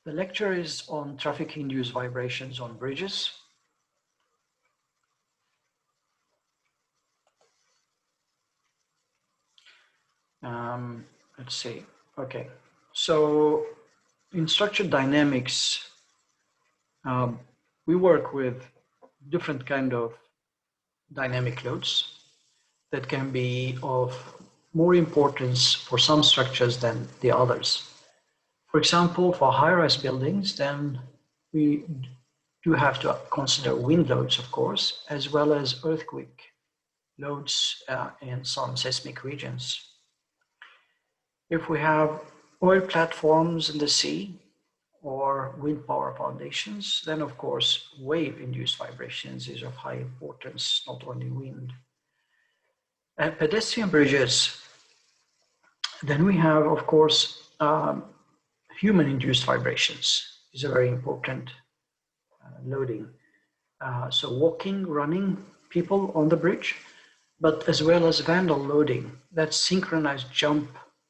The lecture is on traffic-induced vibrations on bridges. Let's see. Okay, so in structured dynamics, we work with different kind of dynamic loads that can be of more importance for some structures than the others. For example, for high-rise buildings, then we do have to consider wind loads, of course, as well as earthquake loads in some seismic regions. If we have oil platforms in the sea or wind power foundations, then of course wave-induced vibrations is of high importance, not only wind. At pedestrian bridges, then we have, of course, human-induced vibrations is a very important loading. So walking, running, people on the bridge, but as well as vandal loading, that's synchronized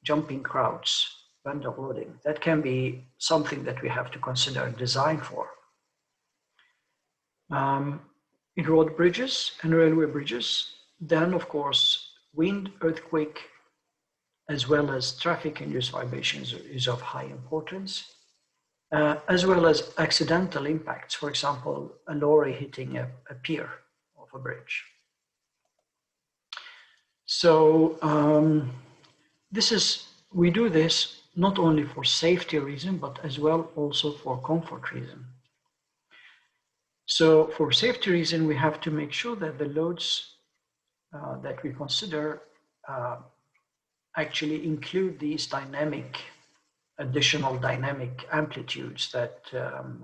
jumping crowds, vandal loading. That can be something that we have to consider and design for. In road bridges and railway bridges, then of course, wind, earthquake, as well as traffic-induced vibrations is of high importance, as well as accidental impacts. For example, a lorry hitting a pier of a bridge. So we do this not only for safety reason, but as well also for comfort reason. So for safety reason, we have to make sure that the loads that we consider actually include these additional dynamic amplitudes that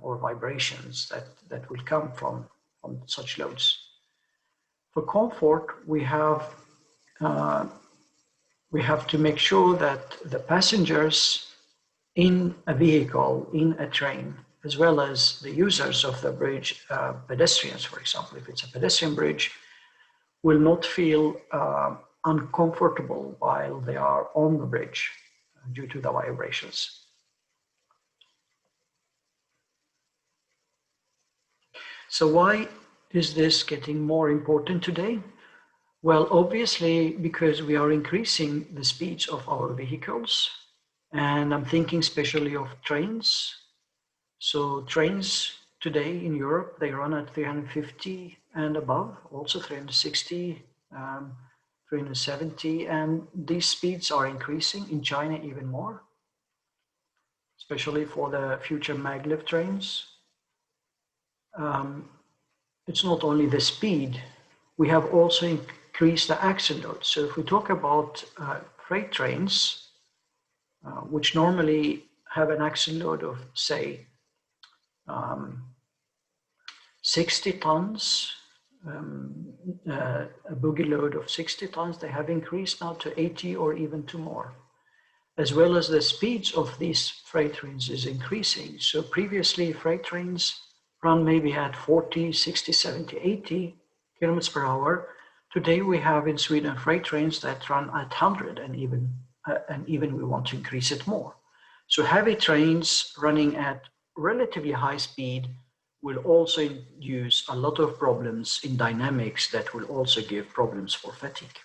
or vibrations that will come from such loads. For comfort, we have to make sure that the passengers in a vehicle, in a train, as well as the users of the bridge, pedestrians, for example, if it's a pedestrian bridge, will not feel uncomfortable while they are on the bridge due to the vibrations. So why is this getting more important today? Well, obviously, because we are increasing the speeds of our vehicles, and I'm thinking especially of trains. So trains today in Europe, they run at 350 and above, also 360, 370, and these speeds are increasing in China even more, especially for the future maglev trains. It's not only the speed, we have also increased the axle load. So if we talk about freight trains, which normally have an axle load of, say, 60 tons, a bogie load of 60 tons, they have increased now to 80 or even to more, as well as the speeds of these freight trains is increasing. So previously freight trains run maybe at 40, 60, 70, 80 kilometers per hour. Today we have in Sweden freight trains that run at 100 and even we want to increase it more. So heavy trains running at relatively high speed will also induce a lot of problems in dynamics that will also give problems for fatigue.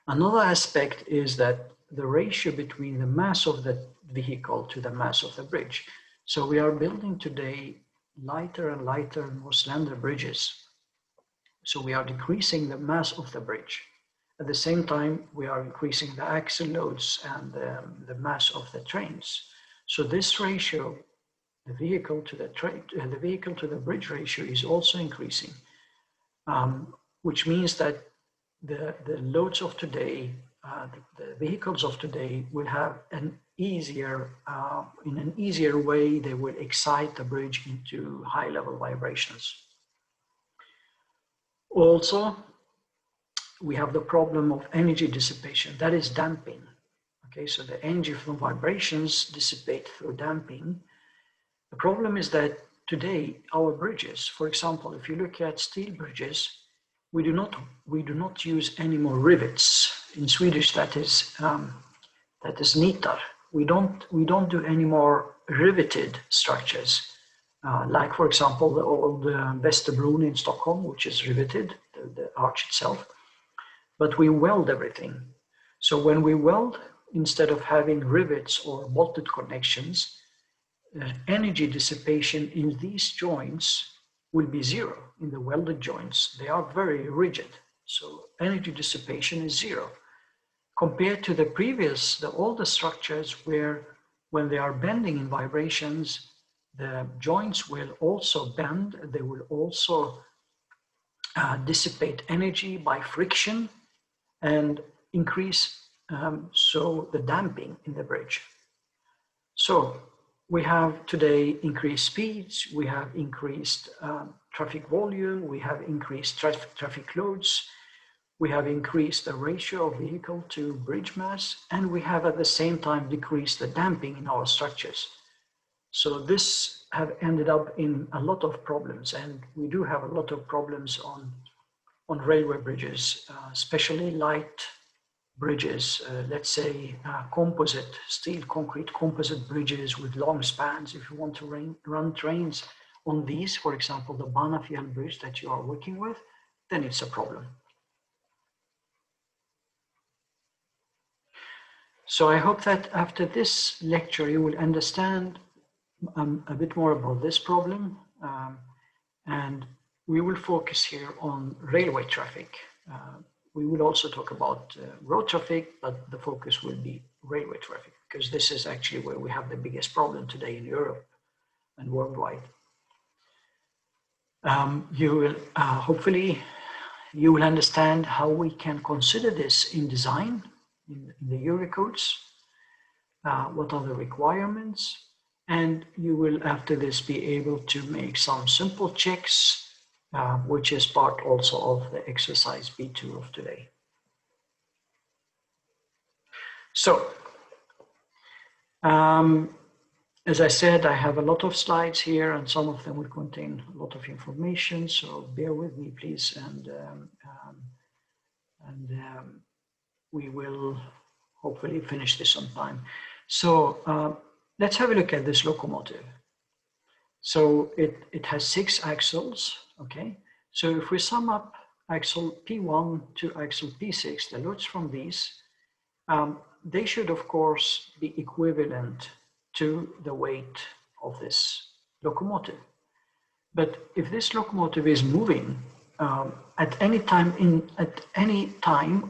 Another aspect is that the ratio between the mass of the vehicle to the mass of the bridge. So we are building today lighter and lighter and more slender bridges. So we are decreasing the mass of the bridge. At the same time, we are increasing the axle loads and the mass of the trains. So this ratio, the vehicle to the bridge ratio is also increasing, which means that the loads of today, the vehicles of today will have an easier, in an easier way, they will excite the bridge into high level vibrations. Also, we have the problem of energy dissipation, that is damping. Okay, so the energy from vibrations dissipate through damping. The problem is that today our bridges, for example, if you look at steel bridges, we do not use any more rivets. In Swedish, that is nitar. we don't do any more riveted structures. Like, for example, the old Västerbron in Stockholm, which is riveted, the arch itself, but we weld everything. So when we weld, instead of having rivets or bolted connections, energy dissipation in these joints will be zero. In the welded joints, they are very rigid. So energy dissipation is zero. Compared to the previous, the older structures where when they are bending in vibrations, the joints will also bend, they will also dissipate energy by friction and increase so the damping in the bridge. So we have today increased speeds, we have increased traffic volume, we have increased traffic loads, we have increased the ratio of vehicle to bridge mass, and we have at the same time decreased the damping in our structures. So this have ended up in a lot of problems, and we do have a lot of problems on railway bridges, especially light bridges, let's say composite, steel concrete composite bridges with long spans. If you want to run trains on these, for example, the Banafjäll bridge that you are working with, then it's a problem. So I hope that after this lecture, you will understand a bit more about this problem. And we will focus here on railway traffic. We will also talk about road traffic, but the focus will be railway traffic, because this is actually where we have the biggest problem today in Europe and worldwide. You will hopefully you will understand how we can consider this in design, in the Eurocodes, what are the requirements, and you will after this be able to make some simple checks, which is part also of the exercise B2 of today. So, as I said, I have a lot of slides here, and some of them will contain a lot of information, so bear with me, please, and we will hopefully finish this on time. So let's have a look at this locomotive. So it has 6 axles, okay? So if we sum up axle P1 to axle P6, the loads from these, they should of course be equivalent to the weight of this locomotive. But if this locomotive is moving at any time,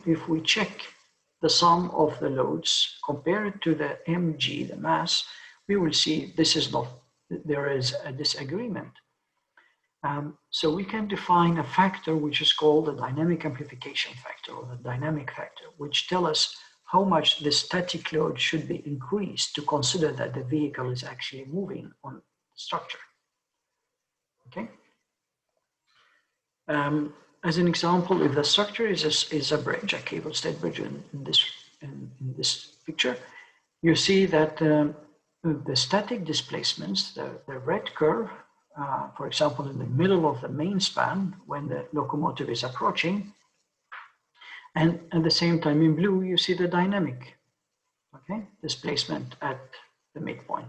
if we check the sum of the loads compared to the mg, the mass, we will see this is not, there is a disagreement. So we can define a factor which is called the dynamic amplification factor, or the dynamic factor, which tells us how much the static load should be increased to consider that the vehicle is actually moving on the structure. Okay. As an example, if the structure is a bridge, a cable-stayed bridge in this picture, you see that the static displacements, the red curve, for example, in the middle of the main span when the locomotive is approaching, and at the same time in blue, you see the dynamic, okay, displacement at the midpoint.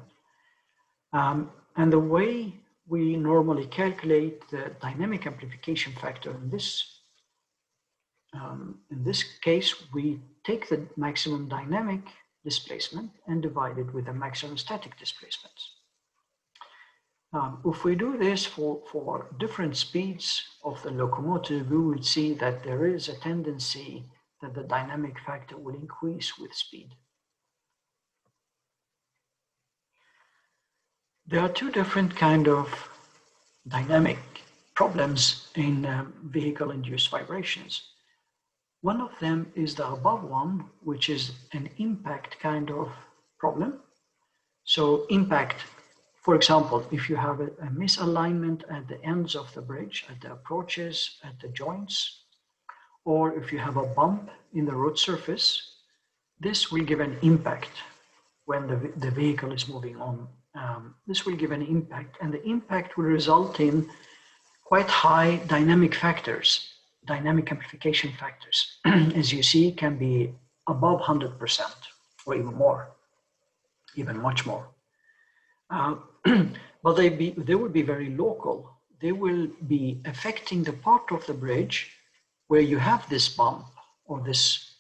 And the way we normally calculate the dynamic amplification factor in this case, we take the maximum dynamic displacement and divide it with the maximum static displacements. If we do this for different speeds of the locomotive, we will see that there is a tendency that the dynamic factor will increase with speed. There are 2 different kind of dynamic problems in vehicle-induced vibrations. One of them is the above one, which is an impact kind of problem. So impact, for example, if you have a misalignment at the ends of the bridge, at the approaches, at the joints, or if you have a bump in the road surface, this will give an impact when the vehicle is moving on. This will give an impact, and the impact will result in quite high dynamic factors, dynamic amplification factors, as you see, can be above 100% or even more. even much more. But they will be very local. They will be affecting the part of the bridge where you have this bump or this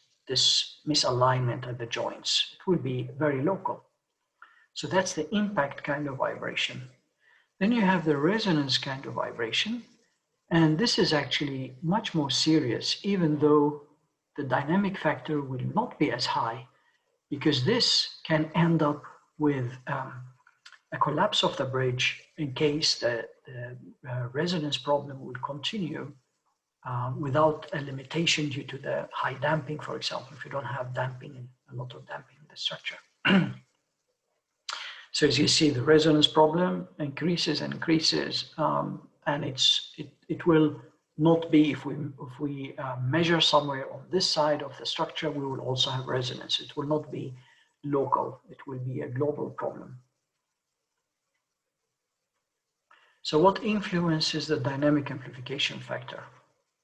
misalignment at the joints. It will be very local. So that's the impact kind of vibration. Then you have the resonance kind of vibration. And this is actually much more serious, even though the dynamic factor will not be as high, because this can end up with a collapse of the bridge in case the resonance problem will continue without a limitation due to the high damping, for example, if you don't have damping, a lot of damping in the structure. So as you see, the resonance problem increases and increases, and it will not be, if we measure somewhere on this side of the structure, we will also have resonance. It will not be local, it will be a global problem. So what influences the dynamic amplification factor?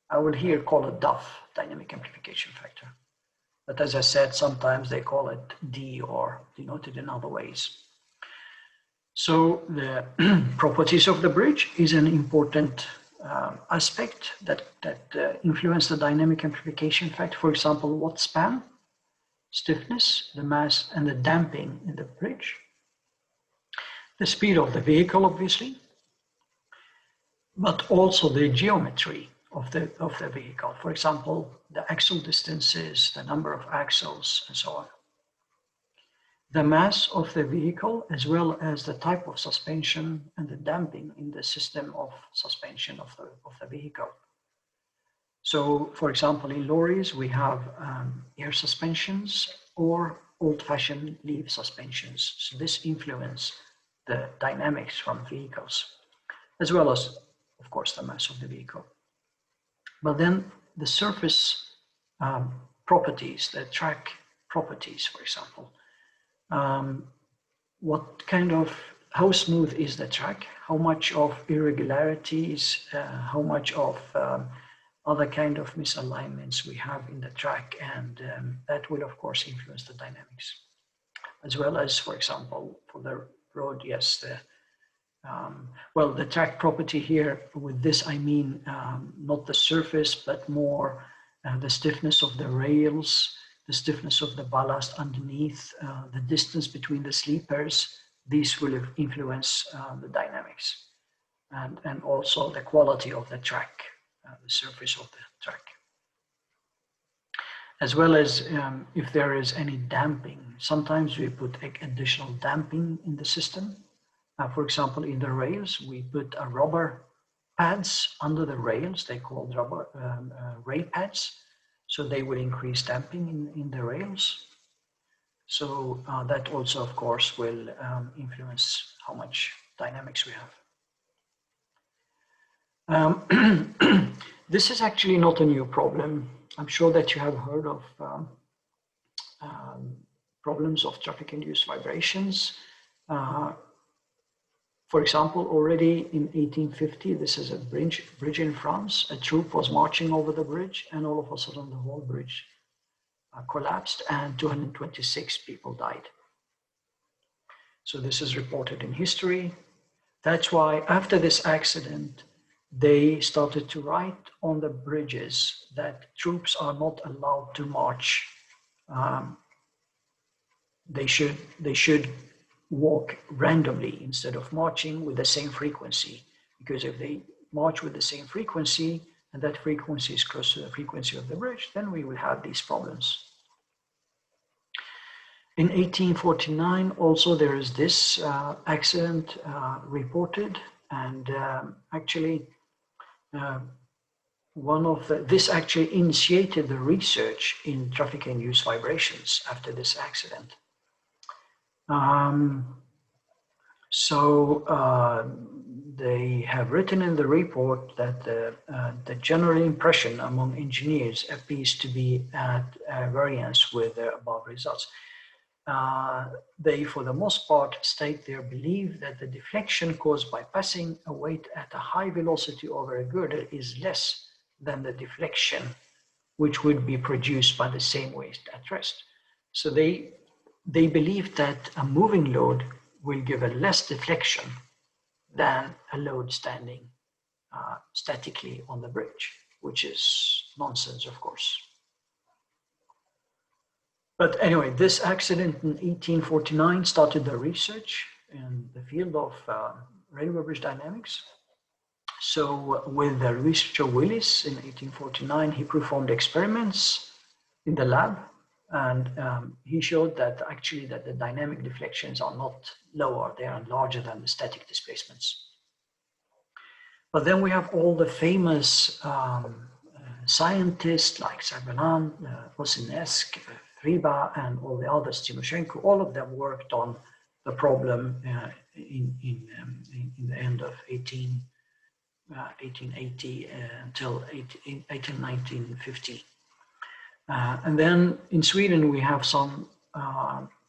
I will here call it DAF, dynamic amplification factor. But as I said, sometimes they call it D or denoted in other ways. So the properties of the bridge is an important aspect that influence the dynamic amplification factor. For example, what span, stiffness, the mass, and the damping in the bridge. The speed of the vehicle, obviously, but also the geometry of the vehicle. For example, the axle distances, the number of axles, and so on. The mass of the vehicle, as well as the type of suspension and the damping in the system of suspension of the vehicle. So, for example, in lorries, we have air suspensions or old-fashioned leaf suspensions. So this influences the dynamics from vehicles, as well as, of course, the mass of the vehicle. But then the surface properties, the track properties, for example, what kind of, how smooth is the track, how much of irregularities, how much of other kind of misalignments we have in the track, and that will of course influence the dynamics. As well as, for example, for the road, yes, well, the track property here, with this I mean not the surface, but more the stiffness of the rails, the stiffness of the ballast underneath, the distance between the sleepers. These will influence the dynamics, and also the quality of the track, the surface of the track. As well as if there is any damping. Sometimes we put additional damping in the system. For example, in the rails, we put rubber pads under the rails. They called rubber rail pads. So they will increase damping in the rails. So that also, of course, will influence how much dynamics we have. This is actually not a new problem. I'm sure that you have heard of problems of traffic-induced vibrations. For example, already in 1850, this is a bridge in France. A troop was marching over the bridge, and all of a sudden the whole bridge collapsed and 226 people died. So this is reported in history. That's why after this accident, they started to write on the bridges that troops are not allowed to march. They should walk randomly instead of marching with the same frequency, because if they march with the same frequency and that frequency is close to the frequency of the bridge, then we will have these problems. In 1849 also there is this accident reported, and actually this actually initiated the research in traffic-induced vibrations after this accident. They have written in the report that the general impression among engineers appears to be at variance with the above results. They, for the most part, state their belief that the deflection caused by passing a weight at a high velocity over a girder is less than the deflection which would be produced by the same weight at rest. So they they believe that a moving load will give a less deflection than a load standing statically on the bridge, which is nonsense, of course. But anyway, this accident in 1849 started the research in the field of railway bridge dynamics. So with the researcher Willis in 1849, he performed experiments in the lab, and he showed that actually that the dynamic deflections are not lower, they are larger than the static displacements. But then we have all the famous scientists like Sabelin, Vosinesk, Friba, and all the others, Timoshenko. All of them worked on the problem in the end of 1880 until 1950. And then in Sweden, we have some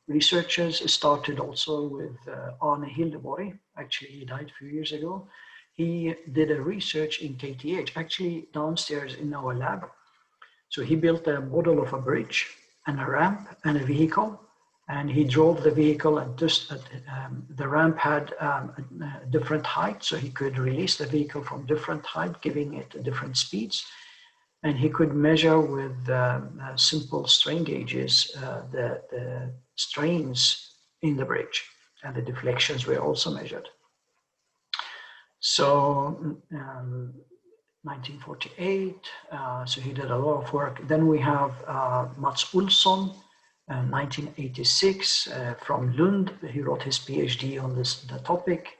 researchers started also with Arne Hildeborg. Actually, he died a few years ago. He did a research in KTH, actually downstairs in our lab. So he built a model of a bridge and a ramp and a vehicle, and he drove the vehicle, and just the ramp had a different height, so he could release the vehicle from different height, giving it different speeds. And he could measure with simple strain gauges the strains in the bridge, and the deflections were also measured. So 1948, so he did a lot of work. Then we have Mats Olsson, 1986, from Lund. He wrote his PhD on the topic.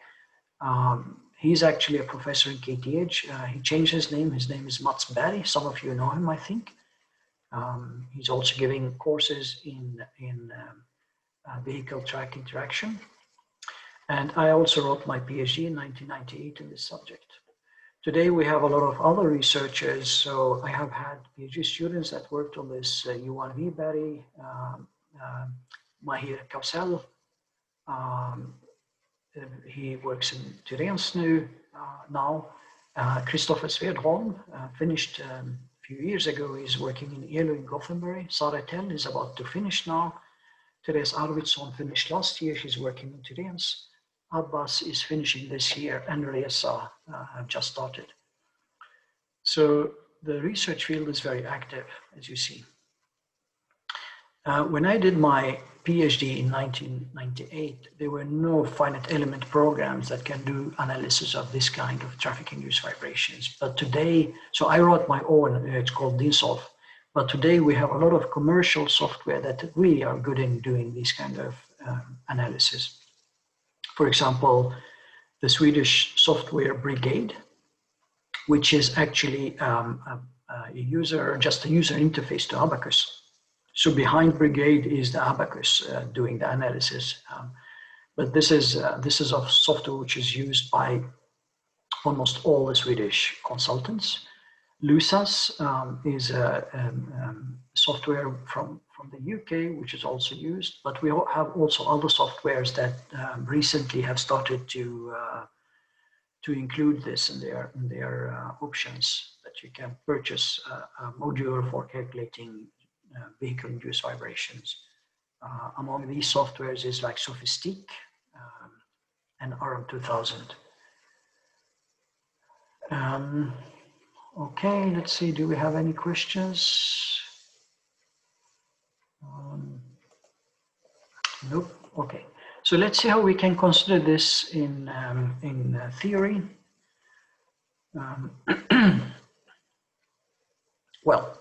He's actually a professor in KTH. He changed his name. His name is Mats Berg. Some of you know him, I think. He's also giving courses in vehicle track interaction. And I also wrote my PhD in 1998 in this subject. Today we have a lot of other researchers. So I have had PhD students that worked on this, Johan Wiberg, Mahir Kausel. He works in Tyrens now. Christopher Svedholm finished a few years ago. He's working in ELO in Gothenburg. Sara Tell is about to finish now. Therese Arvidsson finished last year. She's working in Tyrens. Abbas is finishing this year, and Reza have just started. So the research field is very active, as you see. When I did my PhD in 1998, there were no finite element programs that can do analysis of this kind of traffic-induced vibrations. But today, so I wrote my own, it's called DINSOLV. But today we have a lot of commercial software that really are good in doing this kind of analysis. For example, the Swedish software Brigade, which is actually just a user interface to Abacus. So behind Brigade is the Abacus doing the analysis. But this is a software which is used by almost all the Swedish consultants. Lusas is a software from the UK, which is also used, but we have also other softwares that recently have started to include this in their options, that you can purchase a module for calculating vehicle-induced vibrations. Among these softwares is like Sophistique and RM2000. Okay, let's see, do we have any questions? Nope, okay. So let's see how we can consider this in theory. Well,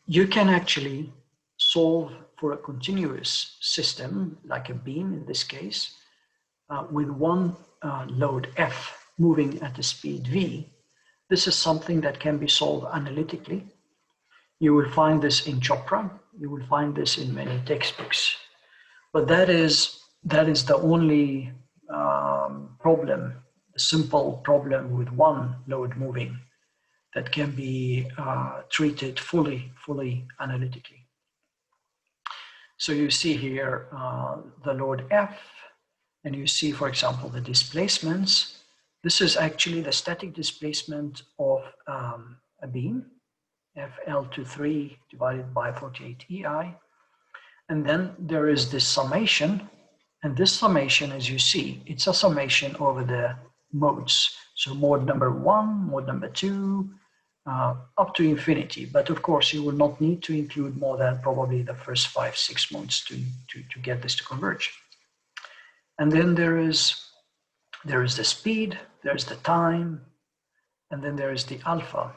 you can actually solve for a continuous system, like a beam in this case, with one load F moving at the speed V. This is something that can be solved analytically. You will find this in Chopra. You will find this in many textbooks. But that is the only problem, a simple problem with one load moving that can be treated fully analytically. So you see here the load F, and you see, for example, the displacements. This is actually the static displacement of a beam, FL23 divided by 48 EI. And then there is this summation. And this summation, as you see, it's a summation over the modes. So mode number 1, mode number 2, up to infinity. But of course, you will not need to include more than probably the first 5, 6 modes to get this to converge. And then there is the speed, there's the time, and then there is the alpha.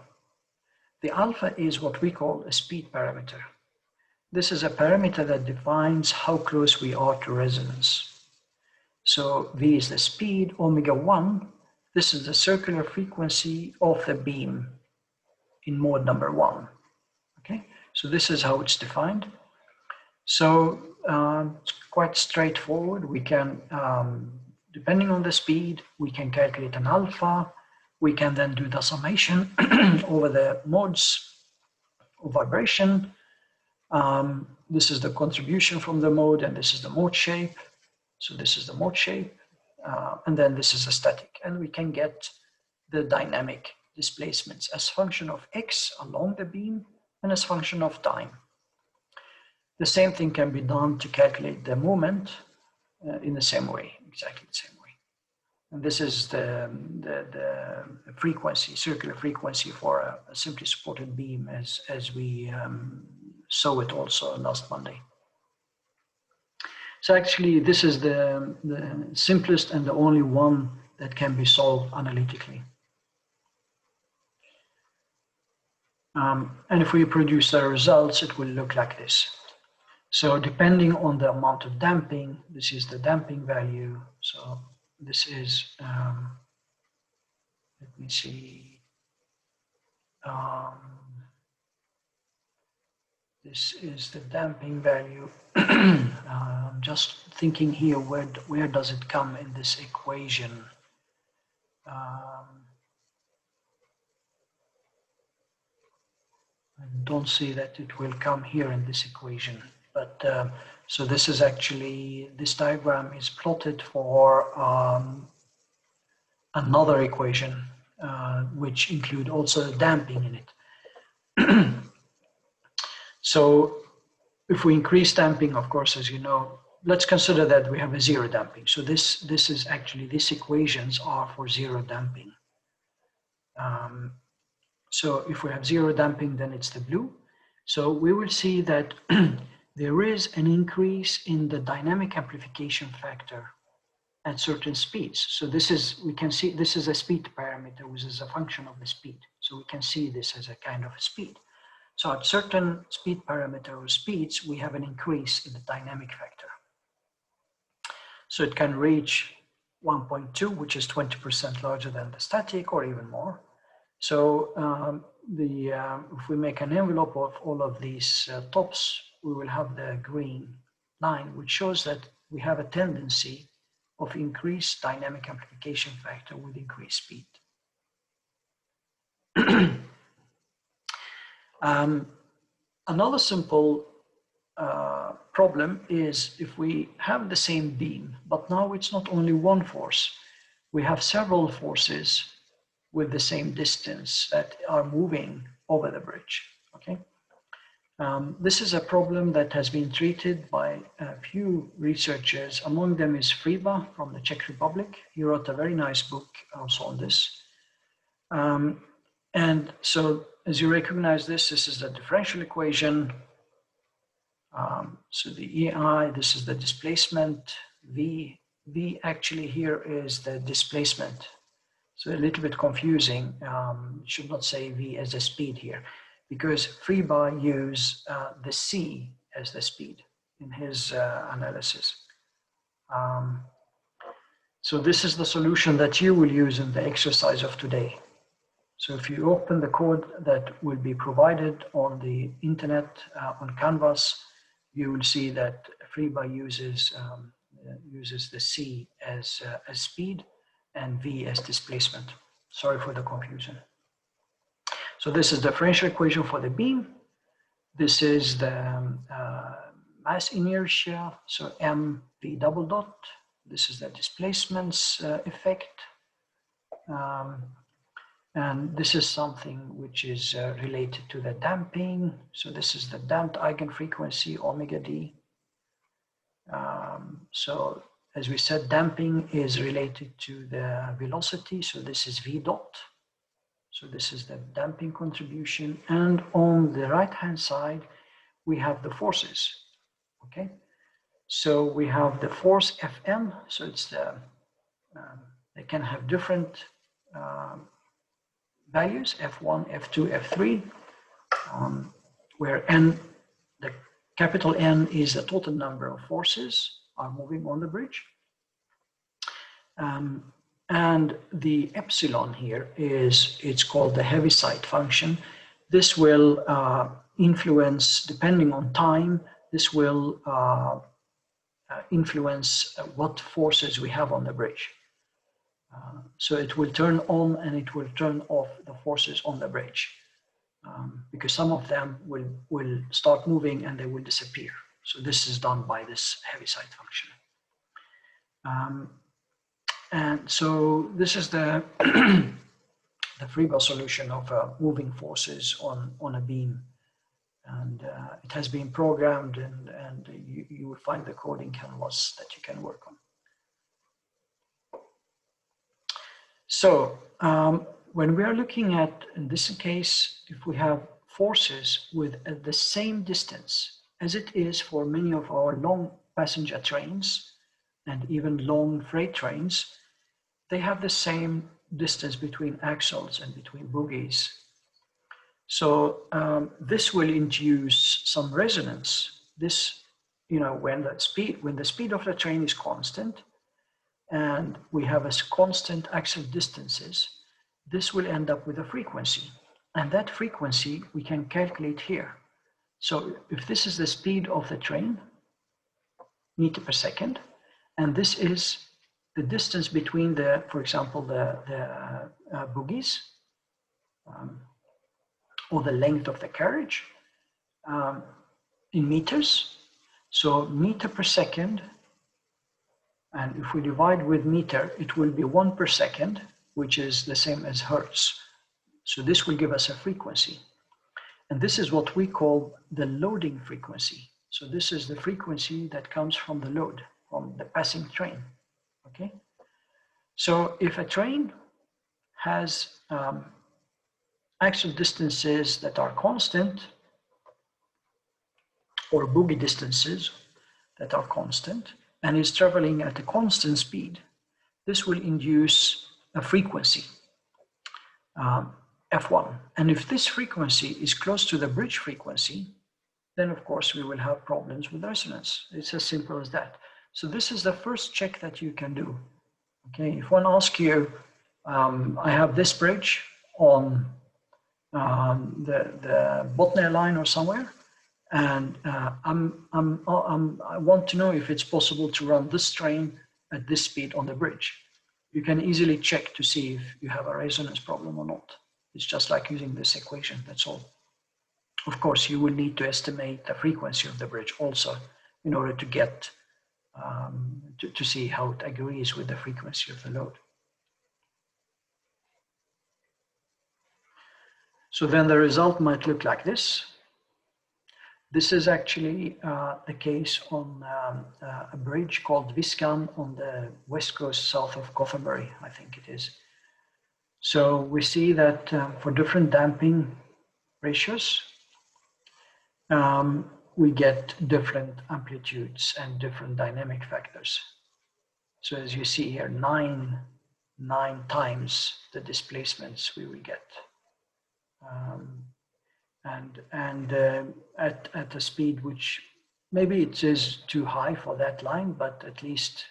The alpha is what we call a speed parameter. This is a parameter that defines how close we are to resonance. So V is the speed, omega 1, this is the circular frequency of the beam in mode number 1. Okay, so this is how it's defined. So it's quite straightforward. We can, depending on the speed, we can calculate an alpha. We can then do the summation over the modes of vibration. This is the contribution from the mode, and this is the mode shape. So this is the mode shape, and then this is a static. And we can get the dynamic displacements as function of x along the beam and as function of time. The same thing can be done to calculate the moment in the same way, exactly the same way. And this is the frequency, circular frequency for a simply supported beam as we saw it also last Monday. So actually, this is the simplest and the only one that can be solved analytically. And if we produce the results, it will look like this. So depending on the amount of damping, this is the damping value. So this is, let me see. This is the damping value. I'm just thinking here, where does it come in this equation? I don't see that it will come here in this equation, but so this is actually, this diagram is plotted for another equation, which include also damping in it. So if we increase damping, of course, as you know, let's consider that we have a zero damping. So this is actually, these equations are for zero damping. So if we have zero damping, then it's the blue. So we will see that there is an increase in the dynamic amplification factor at certain speeds. So this is, we can see, this is a speed parameter, which is a function of the speed. So we can see this as a kind of a speed. So at certain speed parameter or speeds, we have an increase in the dynamic factor. So it can reach 1.2, which is 20% larger than the static, or even more. So if we make an envelope of all of these tops, we will have the green line, which shows that we have a tendency of increased dynamic amplification factor with increased speed. Another simple problem is if we have the same beam, but now it's not only one force, we have several forces with the same distance that are moving over the bridge, okay? This is a problem that has been treated by a few researchers. Among them is Friba from the Czech Republic. He wrote a very nice book also on this. And so as you recognize this is the differential equation. So the EI, this is the displacement. V actually here is the displacement. So a little bit confusing. Should not say V as the speed here, because Friba used the C as the speed in his analysis. So this is the solution that you will use in the exercise of today. So if you open the code that will be provided on the internet, on Canvas, you will see that Friba uses the C as speed and V as displacement. Sorry for the confusion. So this is the differential equation for the beam. This is the mass inertia, so mv double dot. This is the displacements effect. And this is something which is related to the damping. So this is the damped eigenfrequency, omega d. So as we said, damping is related to the velocity. So this is V dot. So this is the damping contribution. And on the right-hand side, we have the forces, okay? So we have the force Fn. So it's the, they can have different values, F1, F2, F3, where N, the capital N is the total number of forces are moving on the bridge. And the epsilon here is, it's called the Heaviside function. This will influence, depending on time, this will influence what forces we have on the bridge. So it will turn on and it will turn off the forces on the bridge, because some of them will start moving and they will disappear. So this is done by this Heaviside function. And so this is the the Freiberg solution of moving forces on a beam. And it has been programmed, and you will find the coding canvas that you can work on. So when we are looking at, in this case, if we have forces with the same distance as it is for many of our long passenger trains and even long freight trains, they have the same distance between axles and between bogies. So this will induce some resonance. This, you know, when the speed of the train is constant and we have a constant axle distances, this will end up with a frequency. And that frequency we can calculate here. So if this is the speed of the train, meter per second, and this is the distance between the, for example, the bogies, or the length of the carriage in meters. So meter per second, and if we divide with meter, it will be 1 per second, which is the same as hertz. So this will give us a frequency. And this is what we call the loading frequency. So this is the frequency that comes from the load, from the passing train, okay? So if a train has axle distances that are constant, or bogie distances that are constant, and is traveling at a constant speed, this will induce a frequency, F1. And if this frequency is close to the bridge frequency, then of course we will have problems with resonance. It's as simple as that. So this is the first check that you can do. Okay, if one asks you, I have this bridge on the Botnia line or somewhere, and I want to know if it's possible to run this train at this speed on the bridge. You can easily check to see if you have a resonance problem or not. It's just like using this equation, that's all. Of course, you will need to estimate the frequency of the bridge also in order to get, to see how it agrees with the frequency of the load. So then the result might look like this. This is actually the case on a bridge called Viskan on the west coast south of Gothenburg, I think it is. So we see that for different damping ratios, we get different amplitudes and different dynamic factors. So as you see here, nine times the displacements we will get. At a speed which maybe it is too high for that line, but at least,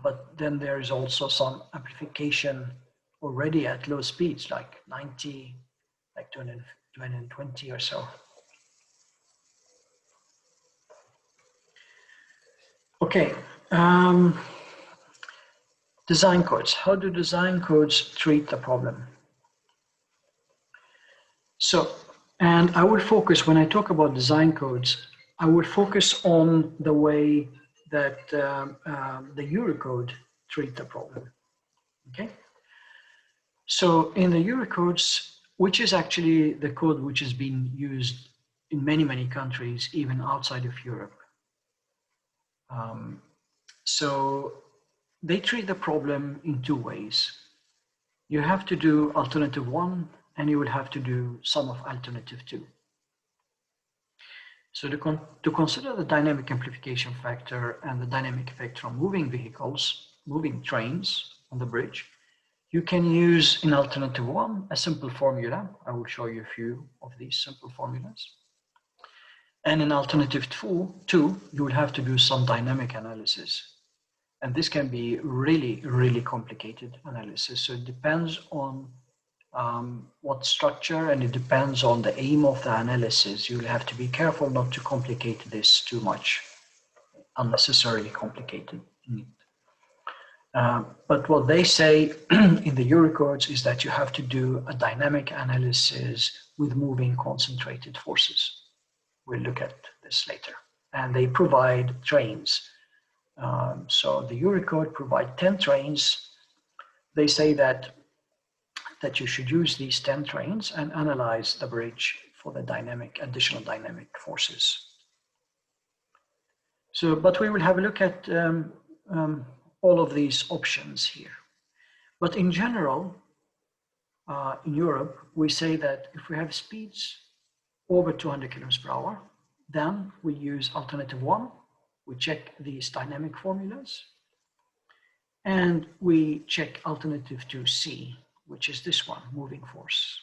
but then there is also some amplification already at low speeds, like 90, like 220 or so. Okay, design codes. How do design codes treat the problem? So, and I will focus, when I talk about design codes, I will focus on the way that the Eurocode treat the problem, okay? So in the Eurocodes, which is actually the code which has been used in many, many countries, even outside of Europe. So they treat the problem in two ways. You have to do alternative one, and you will have to do sum of alternative two. So to consider the dynamic amplification factor and the dynamic effect from moving vehicles, moving trains on the bridge, you can use in alternative one a simple formula. I will show you a few of these simple formulas. And in alternative two, you will have to do some dynamic analysis. And this can be really, really complicated analysis. So it depends on what structure, and it depends on the aim of the analysis. You'll have to be careful not to complicate this too much, unnecessarily complicated. But what they say in the Eurocodes is that you have to do a dynamic analysis with moving concentrated forces. We'll look at this later. And they provide trains. So the Eurocode provide 10 trains. They say that you should use these 10 trains and analyze the bridge for the additional dynamic forces. So, but we will have a look at all of these options here. But in general, in Europe, we say that if we have speeds over 200 kilometers per hour, then we use alternative one. We check these dynamic formulas, and we check alternative 2C, which is this one, moving force.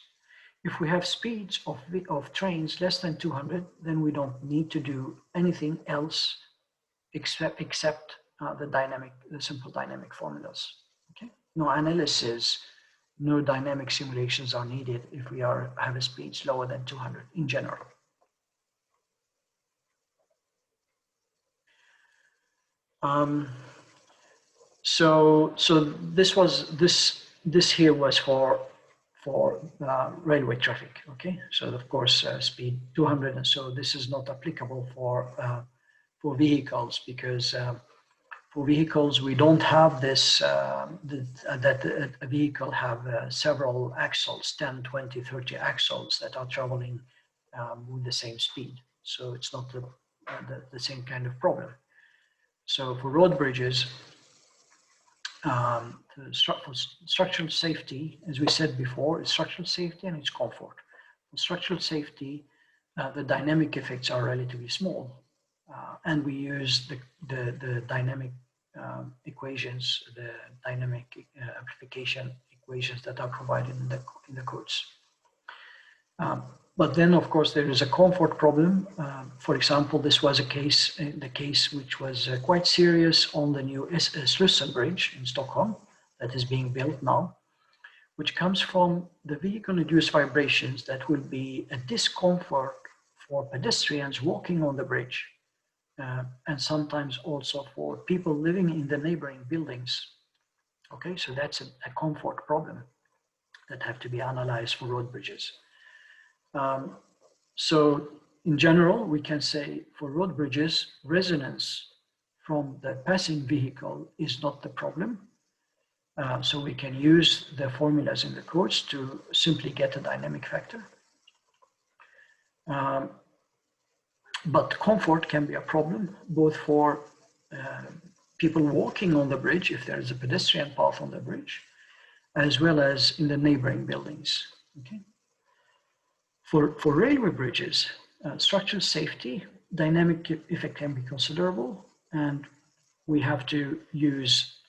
If we have speeds of trains less than 200, then we don't need to do anything else except the simple dynamic formulas. Okay, no analysis, no dynamic simulations are needed if we have a speeds lower than 200 in general. So this here was for railway traffic. Okay, so of course speed 200, and so this is not applicable for vehicles, because for vehicles we don't have this that a vehicle have several axles, 10, 20, 30 axles that are traveling with the same speed. So it's not the same kind of problem. So for road bridges, for structural safety, as we said before, it's structural safety and it's comfort. For structural safety, the dynamic effects are relatively small, and we use the dynamic equations, the dynamic amplification equations that are provided in the codes. But then, of course, there is a comfort problem. For example, this was the case which was quite serious on the new Slussen Bridge in Stockholm that is being built now, which comes from the vehicle-induced vibrations that will be a discomfort for pedestrians walking on the bridge, and sometimes also for people living in the neighboring buildings. Okay, so that's a comfort problem that have to be analyzed for road bridges. So in general, we can say for road bridges, resonance from the passing vehicle is not the problem. So we can use the formulas in the codes to simply get a dynamic factor. But comfort can be a problem, both for people walking on the bridge, if there is a pedestrian path on the bridge, as well as in the neighboring buildings. Okay. For railway bridges, structural safety, dynamic effect can be considerable, and we have to use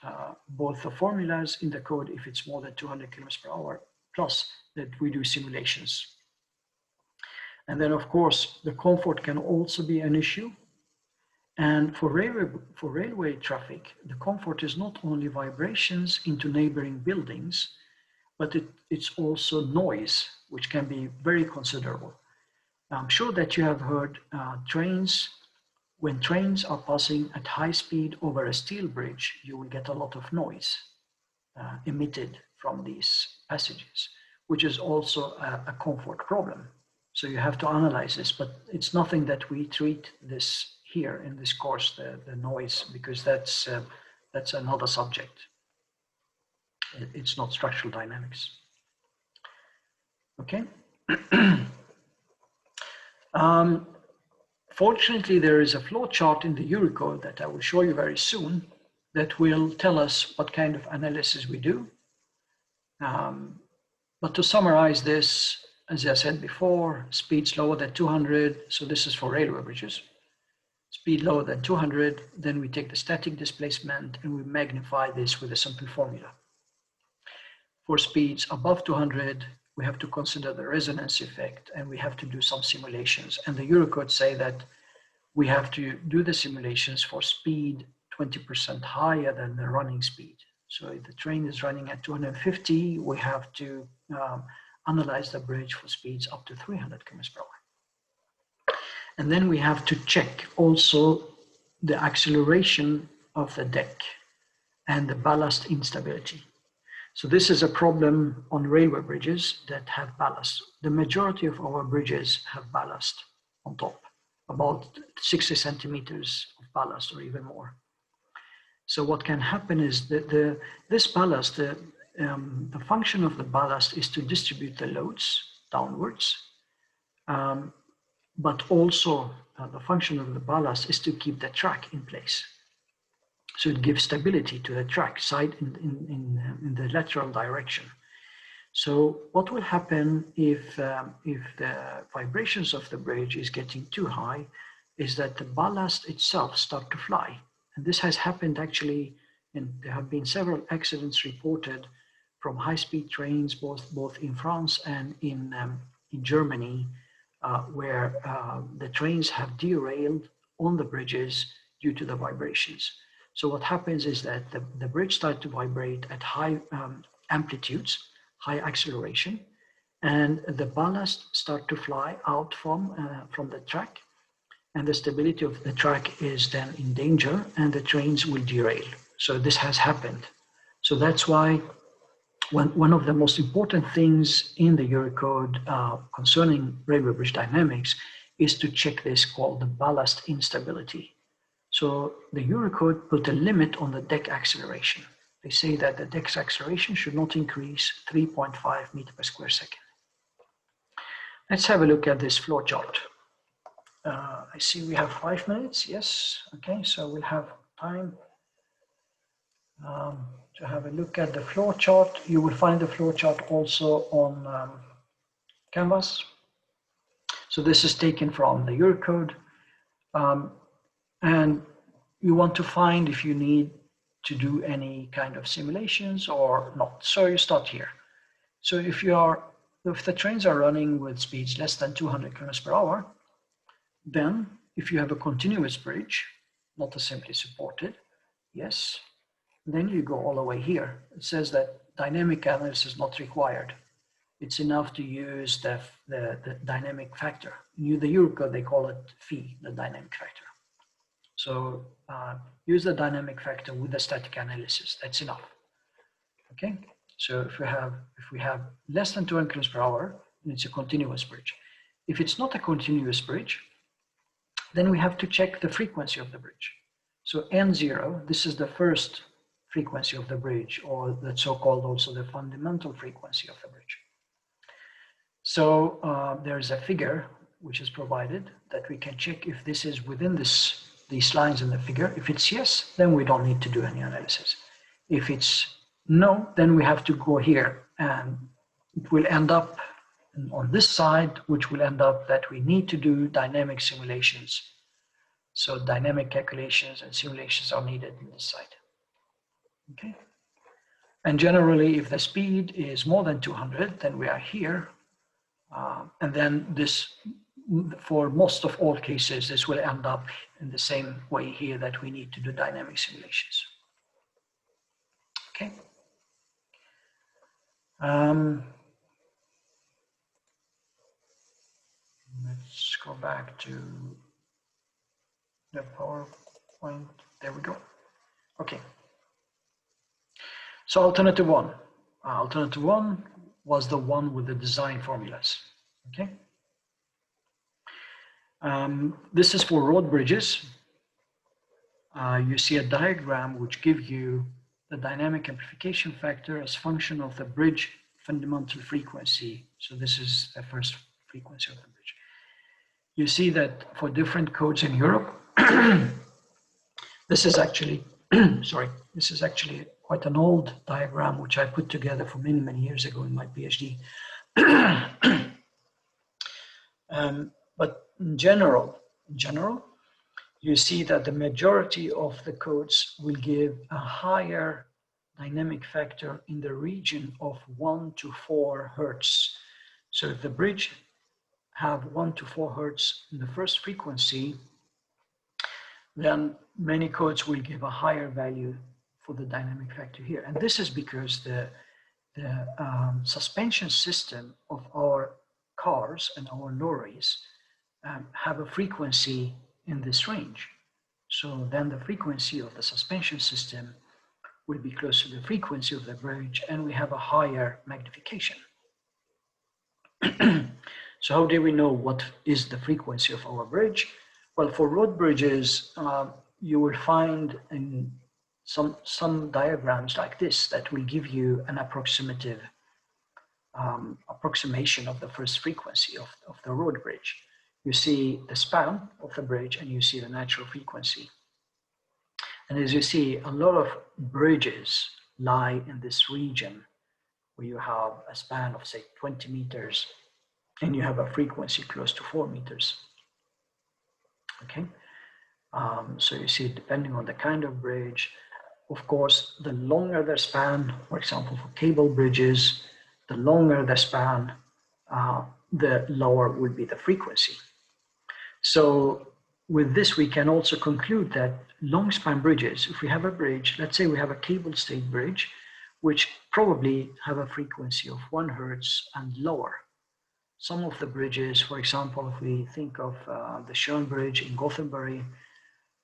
both the formulas in the code if it's more than 200 kilometers per hour, plus that we do simulations. And then, of course, the comfort can also be an issue. And for railway traffic, the comfort is not only vibrations into neighboring buildings, but it's also noise, which can be very considerable. I'm sure that you have heard when trains are passing at high speed over a steel bridge, you will get a lot of noise emitted from these passages, which is also a comfort problem. So you have to analyze this, but it's nothing that we treat this here in this course, the noise, because that's another subject. It's not structural dynamics. Okay. Fortunately, there is a flow chart in the Eurocode that I will show you very soon that will tell us what kind of analysis we do. But to summarize this, as I said before, speeds lower than 200. So this is for railway bridges. Speed lower than 200, then we take the static displacement and we magnify this with a simple formula. For speeds above 200, we have to consider the resonance effect and we have to do some simulations. And the Eurocode say that we have to do the simulations for speed 20% higher than the running speed. So if the train is running at 250, we have to analyze the bridge for speeds up to 300 km per hour. And then we have to check also the acceleration of the deck and the ballast instability. So this is a problem on railway bridges that have ballast. The majority of our bridges have ballast on top, about 60 centimeters of ballast or even more. So what can happen is that this ballast, the function of the ballast is to distribute the loads downwards, but also the function of the ballast is to keep the track in place. So it gives stability to the track side in the lateral direction. So what will happen if the vibrations of the bridge is getting too high is that the ballast itself start to fly. And this has happened actually, and there have been several accidents reported from high-speed trains, both in France and in Germany, where the trains have derailed on the bridges due to the vibrations. So what happens is that the bridge starts to vibrate at high amplitudes, high acceleration, and the ballast start to fly out from the track, and the stability of the track is then in danger, and the trains will derail. So this has happened. So that's why one of the most important things in the Eurocode concerning railway bridge dynamics is to check this called the ballast instability. So the Eurocode put a limit on the deck acceleration. They say that the deck's acceleration should not increase 3.5 meters per square second. Let's have a look at this flow chart. I see we have 5 minutes. Yes. Okay. So we'll have time to have a look at the flow chart. You will find the flow chart also on Canvas. So this is taken from the Eurocode. And you want to find if you need to do any kind of simulations or not. So you start here. So if the trains are running with speeds less than 200 km per hour, then if you have a continuous bridge, not a simply supported, yes, then you go all the way here. It says that dynamic analysis is not required. It's enough to use the dynamic factor. In the Eurocode, they call it phi, the dynamic factor. So use the dynamic factor with the static analysis. That's enough. Okay. So if we have less than 200 km per hour, then it's a continuous bridge. If it's not a continuous bridge, then we have to check the frequency of the bridge. So N0, this is the first frequency of the bridge, or the so-called also the fundamental frequency of the bridge. So there's a figure which is provided that we can check if this is within these lines in the figure. If it's yes, then we don't need to do any analysis. If it's no, then we have to go here, and it will end up on this side, which will end up that we need to do dynamic simulations. So dynamic calculations and simulations are needed on this side. Okay. And generally, if the speed is more than 200, then we are here. And then this, for most of all cases, this will end up in the same way here that we need to do dynamic simulations. Okay. Let's go back to the PowerPoint. There we go. Okay. So alternative one. Alternative one was the one with the design formulas. Okay. This is for road bridges. You see a diagram which gives you the dynamic amplification factor as function of the bridge fundamental frequency. So this is the first frequency of the bridge. you see that for different codes in Europe, this is actually, sorry, this is actually quite an old diagram which I put together for many, many years ago in my PhD. But in general, you see that the majority of the codes will give a higher dynamic factor in the region of 1 to 4 hertz. So if the bridge have 1 to 4 hertz in the first frequency, then many codes will give a higher value for the dynamic factor here. And this is because the suspension system of our cars and our lorries have a frequency in this range. So then the frequency of the suspension system will be close to the frequency of the bridge, and we have a higher magnification. So how do we know what is the frequency of our bridge? Well, for road bridges, you will find in some diagrams like this that will give you an approximation of the first frequency of the road bridge. You see the span of the bridge and you see the natural frequency. And as you see, a lot of bridges lie in this region where you have a span of, say, 20 meters and you have a frequency close to 4 meters. Okay, so you see, depending on the kind of bridge, of course, the longer the span, for example, for cable bridges, the longer the span, the lower will be the frequency. So with this, we can also conclude that long span bridges, if we have a bridge, let's say we have a cable stayed bridge, which probably have a frequency of 1 hertz and lower. Some of the bridges, for example, if we think of the Schön Bridge in Gothenburg,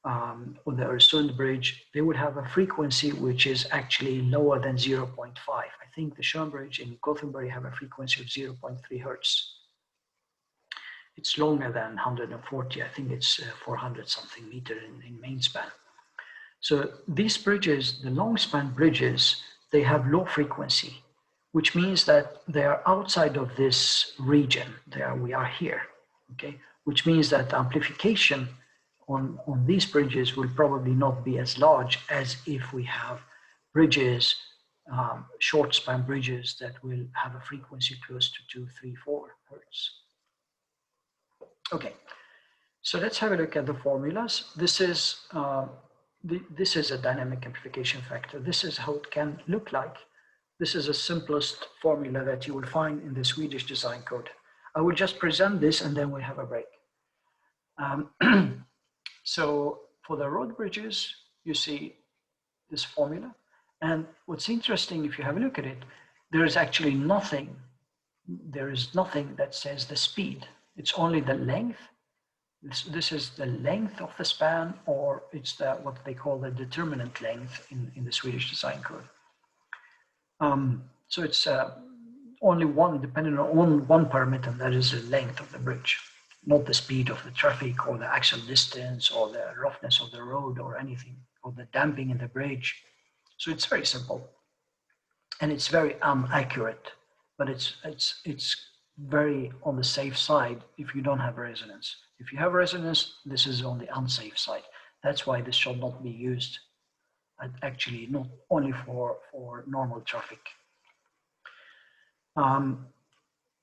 or the Öresund Bridge, they would have a frequency which is actually lower than 0.5. I think the Schön Bridge in Gothenburg have a frequency of 0.3 hertz. It's longer than 140. I think it's 400 something meter in main span. So these bridges, the long span bridges, they have low frequency, which means that they are outside of this region. We are here, okay? Which means that the amplification on these bridges will probably not be as large as if we have bridges, short span bridges that will have a frequency close to 2, 3, 4 hertz. Okay, so let's have a look at the formulas. This is a dynamic amplification factor. This is how it can look like. This is the simplest formula that you will find in the Swedish design code. I will just present this and then we have a break. So for the road bridges, you see this formula. And what's interesting, if you have a look at it, there is actually nothing. There is nothing that says the speed. It's only the length. This is the length of the span, or it's what they call the determinant length in the Swedish design code. So it's only one, depending on one parameter, and that is the length of the bridge, not the speed of the traffic or the axle distance or the roughness of the road or anything, or the damping in the bridge. So it's very simple, and it's very accurate, but it's very on the safe side if you don't have resonance. If you have resonance, this is on the unsafe side. That's why this should not be used, actually not only for normal traffic.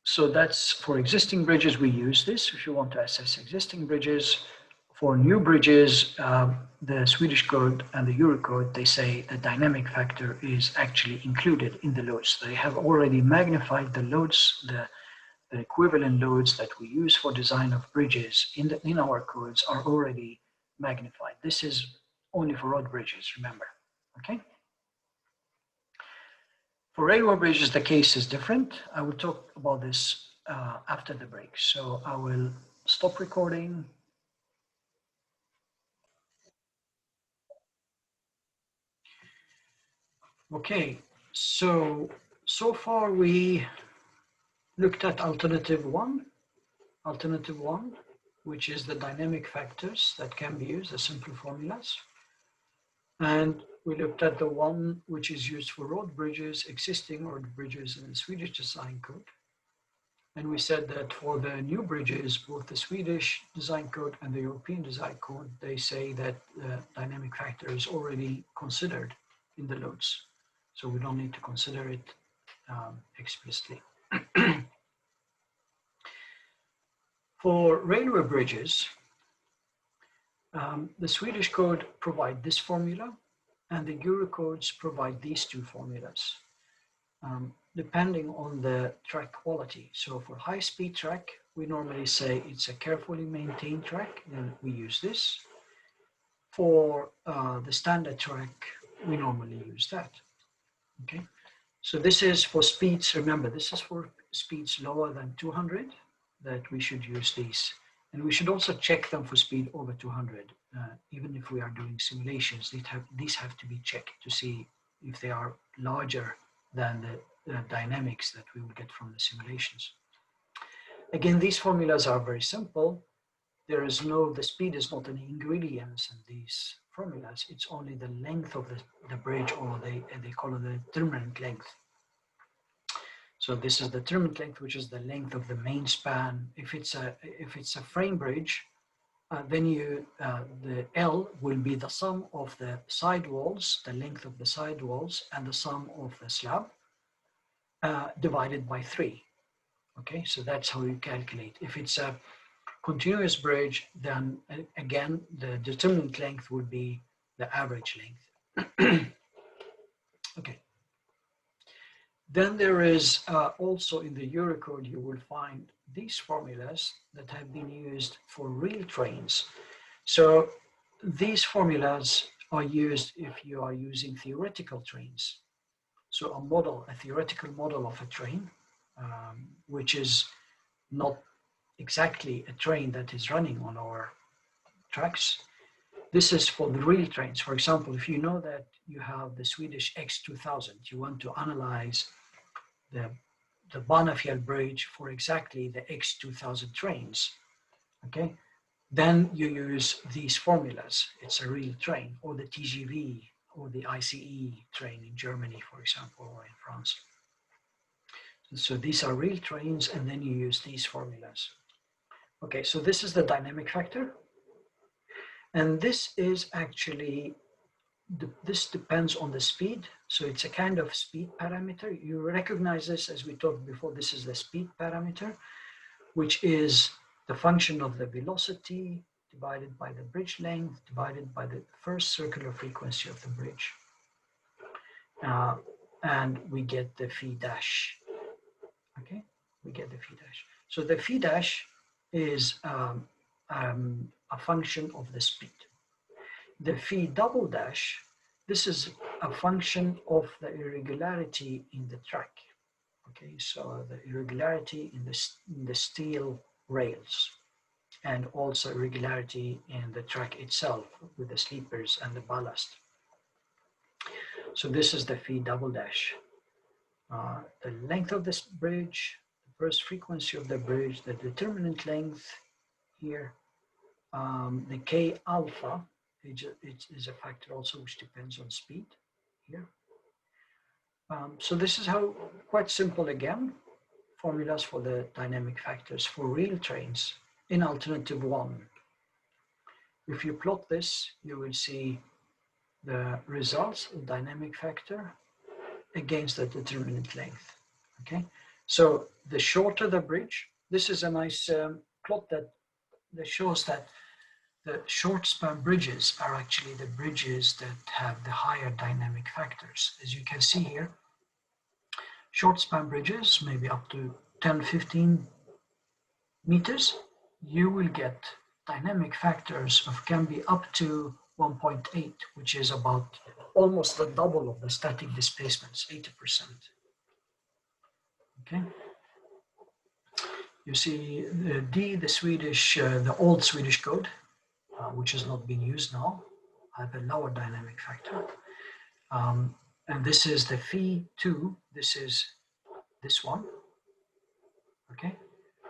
So that's for existing bridges, we use this. If you want to assess existing bridges, for new bridges, the Swedish code and the Eurocode, they say the dynamic factor is actually included in the loads. They have already magnified the loads, the equivalent loads that we use for design of bridges in our codes are already magnified. This is only for road bridges, remember, okay? For railway bridges, the case is different. I will talk about this after the break. So I will stop recording. Okay, so far we looked at alternative one, which is the dynamic factors that can be used, the simple formulas. And we looked at the one which is used for road bridges, existing road bridges in the Swedish design code. And we said that for the new bridges, both the Swedish design code and the European design code, they say that the dynamic factor is already considered in the loads. So we don't need to consider it explicitly. For railway bridges, the Swedish code provide this formula, and the Eurocodes provide these two formulas, depending on the track quality. So for high-speed track, we normally say it's a carefully maintained track, then we use this. For the standard track, we normally use that. Okay, so this is for speeds. Remember, this is for speeds lower than 200 that we should use these. And we should also check them for speed over 200. Even if we are doing simulations, these have to be checked to see if they are larger than the dynamics that we will get from the simulations. Again, these formulas are very simple. The speed is not an ingredient in these formulas. It's only the length of the bridge, or they call it the determinant length. So this is the determinant length, which is the length of the main span. If it's a frame bridge, then the L will be the sum of the side walls, the length of the side walls, and the sum of the slab divided by 3. Okay, so that's how you calculate. If it's a continuous bridge, then again the determinant length would be the average length. Okay. Then there is also in the Eurocode, you will find these formulas that have been used for real trains. So these formulas are used if you are using theoretical trains. So a theoretical model of a train, which is not exactly a train that is running on our tracks. This is for the real trains. For example, if you know that you have the Swedish X2000, you want to analyze the Banafjäll bridge for exactly the X2000 trains, okay? Then you use these formulas. It's a real train, or the TGV, or the ICE train in Germany, for example, or in France. So these are real trains, and then you use these formulas. Okay, so this is the dynamic factor. And this is actually, this depends on the speed. So it's a kind of speed parameter. You recognize this, as we talked before, this is the speed parameter, which is the function of the velocity divided by the bridge length divided by the first circular frequency of the bridge. And we get the phi dash. Okay, we get the phi dash. So the phi dash is a function of the speed. The phi double dash, this is a function of the irregularity in the track. Okay, so the irregularity in the steel rails, and also irregularity in the track itself with the sleepers and the ballast. So this is the phi double dash. The length of this bridge, the first frequency of the bridge, the determinant length here, the K alpha, it is a factor also which depends on speed here. So this is how, quite simple again, formulas for the dynamic factors for real trains in alternative 1. If you plot this, you will see the results of dynamic factor against the determinant length. Okay, so the shorter the bridge, this is a nice plot that shows that the short span bridges are actually the bridges that have the higher dynamic factors. As you can see here, short span bridges, maybe up to 10-15 meters, you will get dynamic factors of can be up to 1.8, which is about almost the double of the static displacements, 80%. Okay. You see the D, the Swedish, the old Swedish code, which has not been used now, have a lower dynamic factor. And this is the phi 2, this is this one, okay?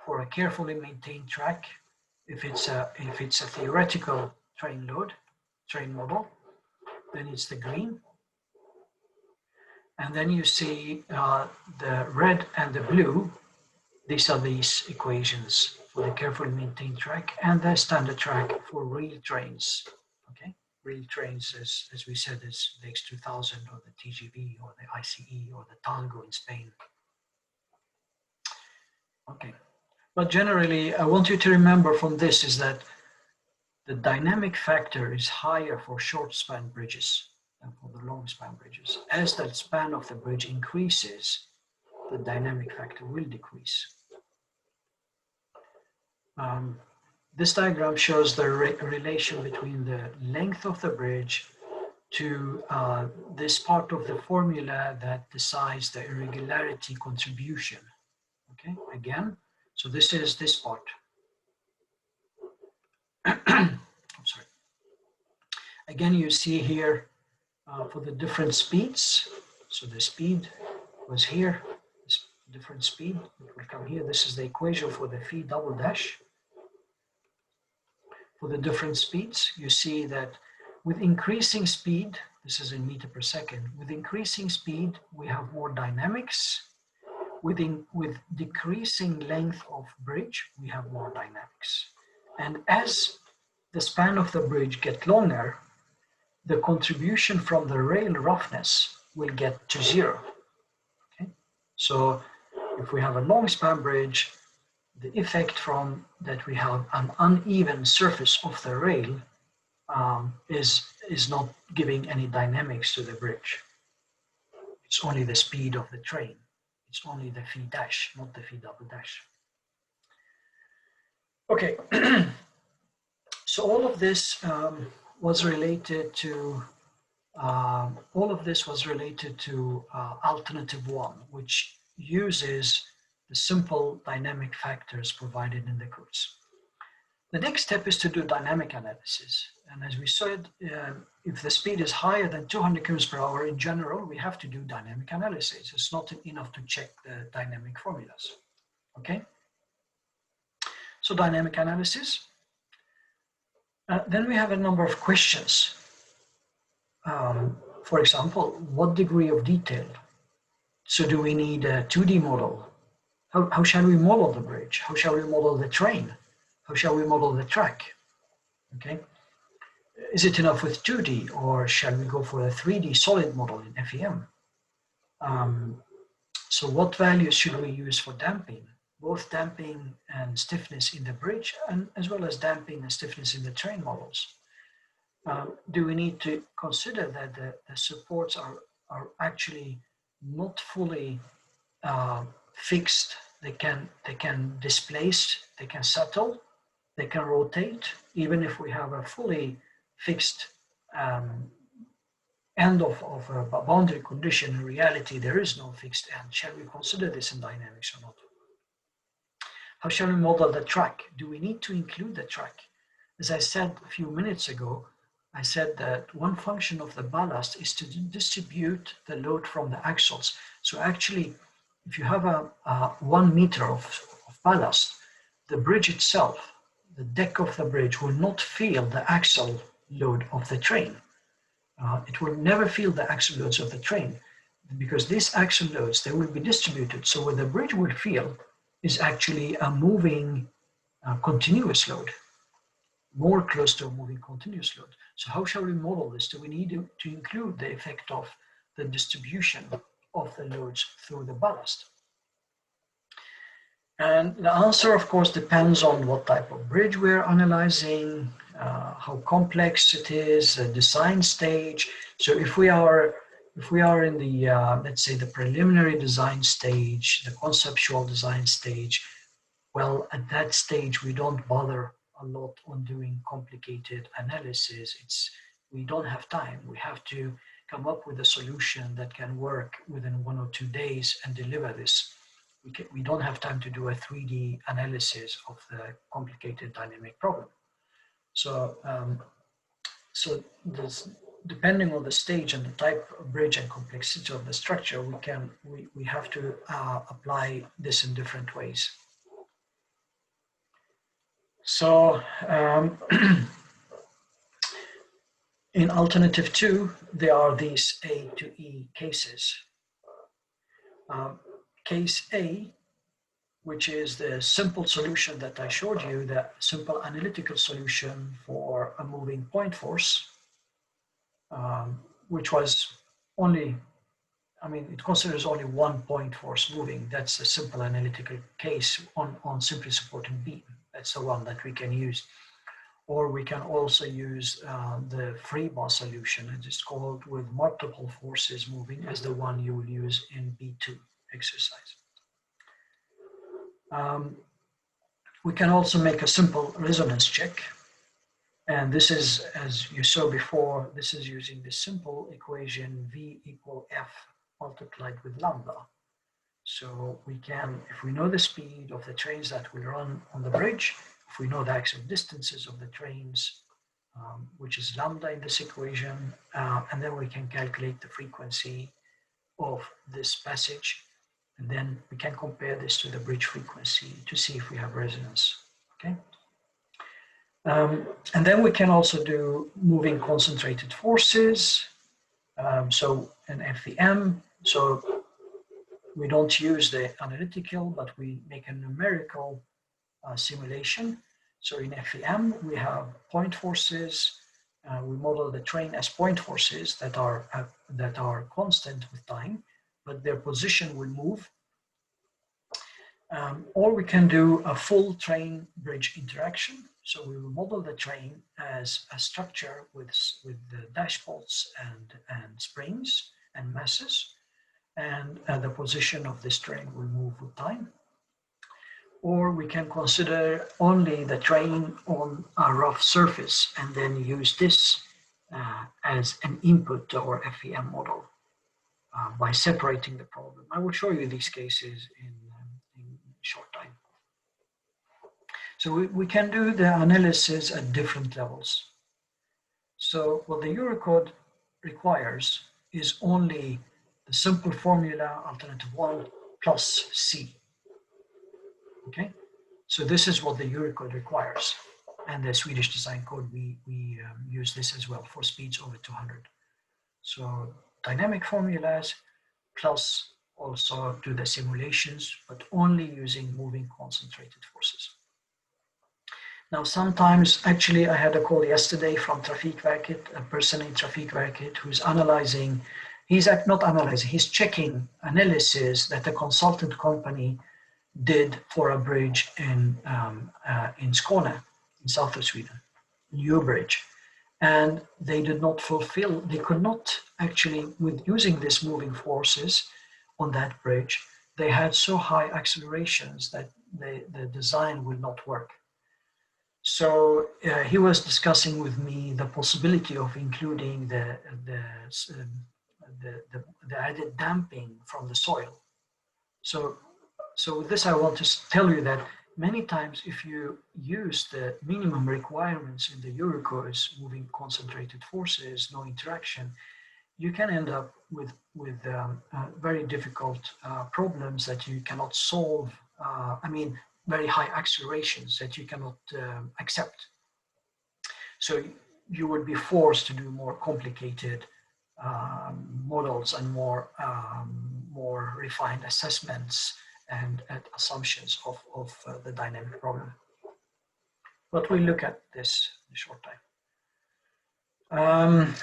For a carefully maintained track, if it's a theoretical train model, then it's the green. And then you see the red and the blue These are these equations for the carefully maintained track and the standard track for real trains. Okay, real trains, as we said, is the X2000 or the TGV or the ICE or the Talgo in Spain. Okay, but generally, I want you to remember from this is that the dynamic factor is higher for short span bridges than for the long span bridges. As that span of the bridge increases, the dynamic factor will decrease. This diagram shows the relation between the length of the bridge to this part of the formula that decides the irregularity contribution. Okay, again, so this is this part. I'm sorry. Again, you see here for the different speeds. So the speed was here, this different speed, it will come here. This is the equation for the phi double dash. For the different speeds, you see that with increasing speed, this is in meter per second, with increasing speed, we have more dynamics. With decreasing length of bridge, we have more dynamics. And as the span of the bridge gets longer, the contribution from the rail roughness will get to zero. Okay? So if we have a long span bridge, the effect from that we have an uneven surface of the rail is not giving any dynamics to the bridge. It's only the speed of the train. It's only the phi dash, not the phi double dash. Okay, so all of this was related to alternative one, which uses the simple dynamic factors provided in the codes. The next step is to do dynamic analysis. And as we said, if the speed is higher than 200 kilometers per hour in general, we have to do dynamic analysis. It's not enough to check the dynamic formulas. Okay? So dynamic analysis. Then we have a number of questions. For example, what degree of detail? So do we need a 2D model? How shall we model the bridge? How shall we model the train? How shall we model the track? Okay. Is it enough with 2D or shall we go for a 3D solid model in FEM? So what values should we use for damping? Both damping and stiffness in the bridge and as well as damping and stiffness in the train models. Do we need to consider that the supports are actually not fully fixed? They can displace, they can settle, they can rotate, even if we have a fully fixed end of a boundary condition. In reality, there is no fixed end. Shall we consider this in dynamics or not? How shall we model the track? Do we need to include the track? As I said a few minutes ago, I said that one function of the ballast is to distribute the load from the axles. So actually, if you have a 1 meter of ballast, the bridge itself, the deck of the bridge will not feel the axle load of the train. It will never feel the axle loads of the train because these axle loads, they will be distributed. So what the bridge will feel is actually a moving continuous load, more close to a moving continuous load. So how shall we model this? Do we need to include the effect of the distribution of the loads through the ballast? And the answer, of course, depends on what type of bridge we're analyzing, how complex it is, the design stage. So if we are in the, let's say, the preliminary design stage, the conceptual design stage, well, at that stage, we don't bother a lot on doing complicated analysis. We don't have time. We have to come up with a solution that can work within 1 or 2 days and deliver this. We don't have time to do a 3D analysis of the complicated dynamic problem. So, depending on the stage and the type of bridge and complexity of the structure, we have to apply this in different ways. So in alternative 2, there are these A to E cases. Case A, which is the simple solution that I showed you, the simple analytical solution for a moving point force, which was only, I mean, it considers only one point force moving. That's a simple analytical case on simply supporting beam. That's the one that we can use. Or we can also use the Freeba solution. It is called with multiple forces moving, as the one you will use in B2 exercise. We can also make a simple resonance check. And this is, as you saw before, this is using the simple equation V equal F multiplied with lambda. So we can, if we know the speed of the trains that will run on the bridge, if we know the actual distances of the trains, which is lambda in this equation, and then we can calculate the frequency of this passage, and then we can compare this to the bridge frequency to see if we have resonance, okay? And then we can also do moving concentrated forces, so an FEM, so we don't use the analytical, but we make a numerical simulation. So in FEM, we have point forces. We model the train as point forces that are constant with time, but their position will move. Or we can do a full train bridge interaction. So we will model the train as a structure with the dashpots and springs and masses, and the position of this train will move with time. Or we can consider only the train on a rough surface and then use this as an input to our FEM model by separating the problem. I will show you these cases in short time. So we can do the analysis at different levels. So what the Eurocode requires is only the simple formula alternative 1 plus C. Okay, so this is what the Eurocode requires. And the Swedish design code, we use this as well for speeds over 200. So dynamic formulas plus also do the simulations, but only using moving concentrated forces. Now, sometimes, actually, I had a call yesterday from Trafikverket, a person in Trafikverket who's analyzing, he's not analyzing, he's checking analysis that a consultant company did for a bridge in Skåne, in south of Sweden, new bridge. And they did not fulfill, they could not actually, with using these moving forces on that bridge, they had so high accelerations that the design will not work. So he was discussing with me the possibility of including the added damping from the soil. So with this, I want to tell you that many times if you use the minimum requirements in the Eurocodes, moving concentrated forces, no interaction, you can end up with very difficult problems that you cannot solve. I mean, very high accelerations that you cannot accept. So you would be forced to do more complicated models and more refined assessments and assumptions of the dynamic problem. But we'll look at this in a short time.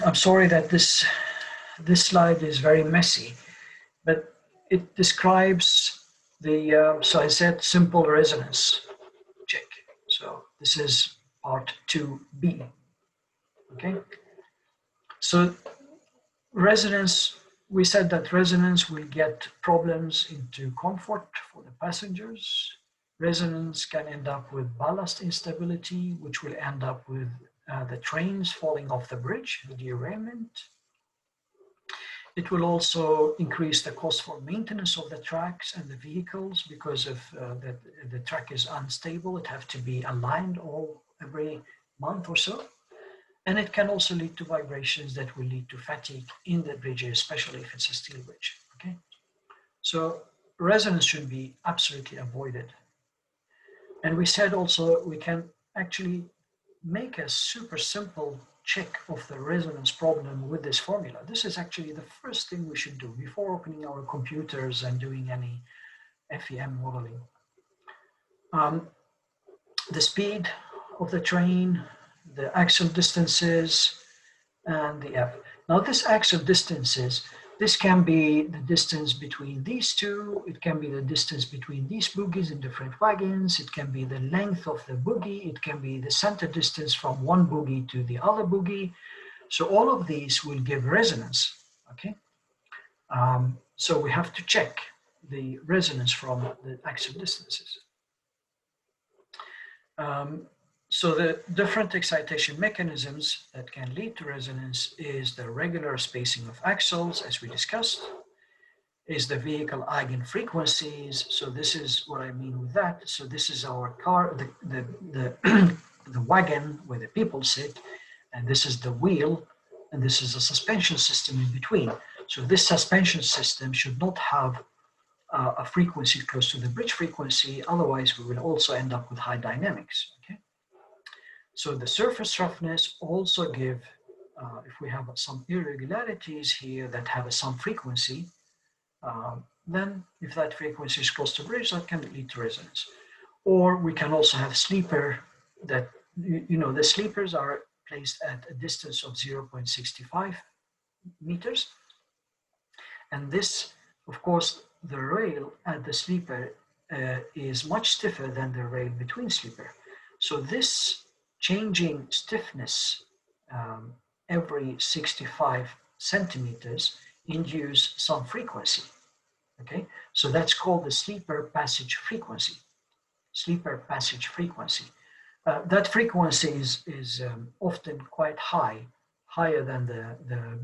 I'm sorry that this slide is very messy, but it describes the, so I said simple resonance check. So this is part 2B, okay? So resonance, we said that resonance will get problems into comfort for the passengers. Resonance can end up with ballast instability, which will end up with the trains falling off the bridge, the derailment. It will also increase the cost for maintenance of the tracks and the vehicles because of the track is unstable. It has to be aligned every month or so. And it can also lead to vibrations that will lead to fatigue in the bridges, especially if it's a steel bridge, okay? So resonance should be absolutely avoided. And we said also we can actually make a super simple check of the resonance problem with this formula. This is actually the first thing we should do before opening our computers and doing any FEM modeling. the speed of the train, the axle distances, and the F. Now this axle distances, this can be the distance between these two, it can be the distance between these bogies in different wagons, it can be the length of the bogie, it can be the center distance from one bogie to the other bogie. So all of these will give resonance, okay? So we have to check the resonance from the axle distances. So the different excitation mechanisms that can lead to resonance is the regular spacing of axles, as we discussed, is the vehicle eigenfrequencies. So this is what I mean with that. So this is our car, the wagon where the people sit, and this is the wheel, and this is a suspension system in between. So this suspension system should not have a frequency close to the bridge frequency, otherwise we will also end up with high dynamics, okay? So the surface roughness also give, if we have some irregularities here that have some frequency, then if that frequency is close to bridge, that can lead to resonance. Or we can also have sleeper that, you know, the sleepers are placed at a distance of 0.65 meters. And this, of course, the rail at the sleeper is much stiffer than the rail between sleeper. So this changing stiffness every 65 centimeters induce some frequency, okay? So that's called the sleeper passage frequency. Sleeper passage frequency. That frequency is often quite high, higher than the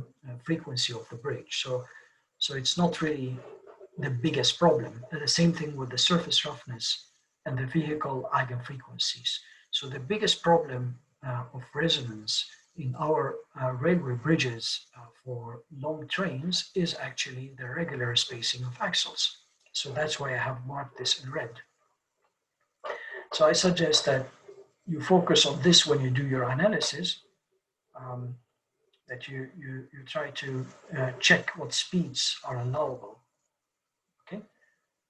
frequency of the bridge. So it's not really the biggest problem. The same thing with the surface roughness and the vehicle eigenfrequencies. So the biggest problem of resonance in our railway bridges for long trains is actually the regular spacing of axles. So that's why I have marked this in red. So I suggest that you focus on this when you do your analysis, that you try to check what speeds are allowable. Okay,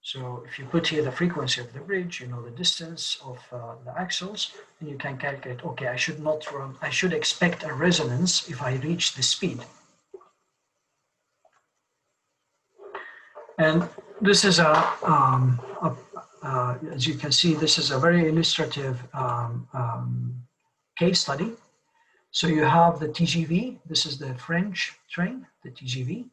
so if you put here the frequency of the bridge, you know the distance of the axles, and you can calculate, okay, I should not run, I should expect a resonance if I reach the speed. And this is as you can see, this is a very illustrative case study. So you have the TGV, this is the French train, the TGV.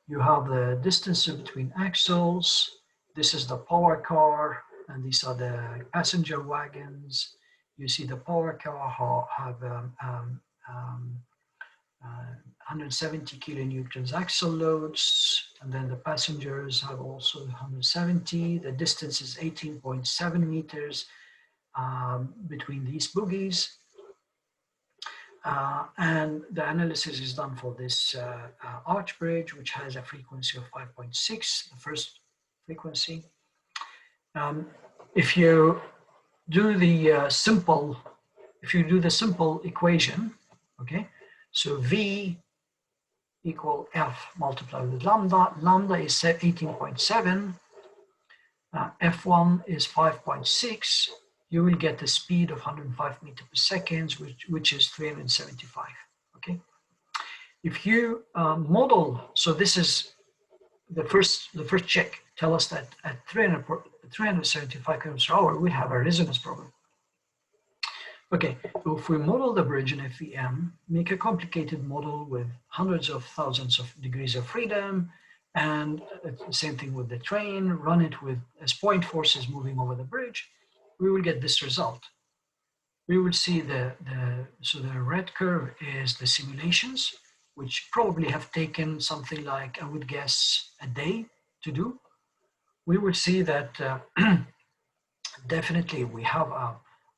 You have the distance between axles, this is the power car, and these are the passenger wagons. You see the power car have 170 kilonewtons axle loads, and then the passengers have also 170. The distance is 18.7 meters between these bogies. And the analysis is done for this arch bridge, which has a frequency of 5.6, the first frequency. If you do the simple equation, okay, so V equal F multiplied with lambda. Lambda is 18.7. F1 is 5.6. You will get the speed of 105 meters per second, which is 375. Okay. If you model, so this is the first check. Tell us that at 375 kilometers per hour, we have a resonance problem. Okay, so if we model the bridge in FEM, make a complicated model with hundreds of thousands of degrees of freedom, and the same thing with the train, run it with as point forces moving over the bridge, we will get this result. We will see so the red curve is the simulations, which probably have taken something like, I would guess, a day to do. We would see that definitely we have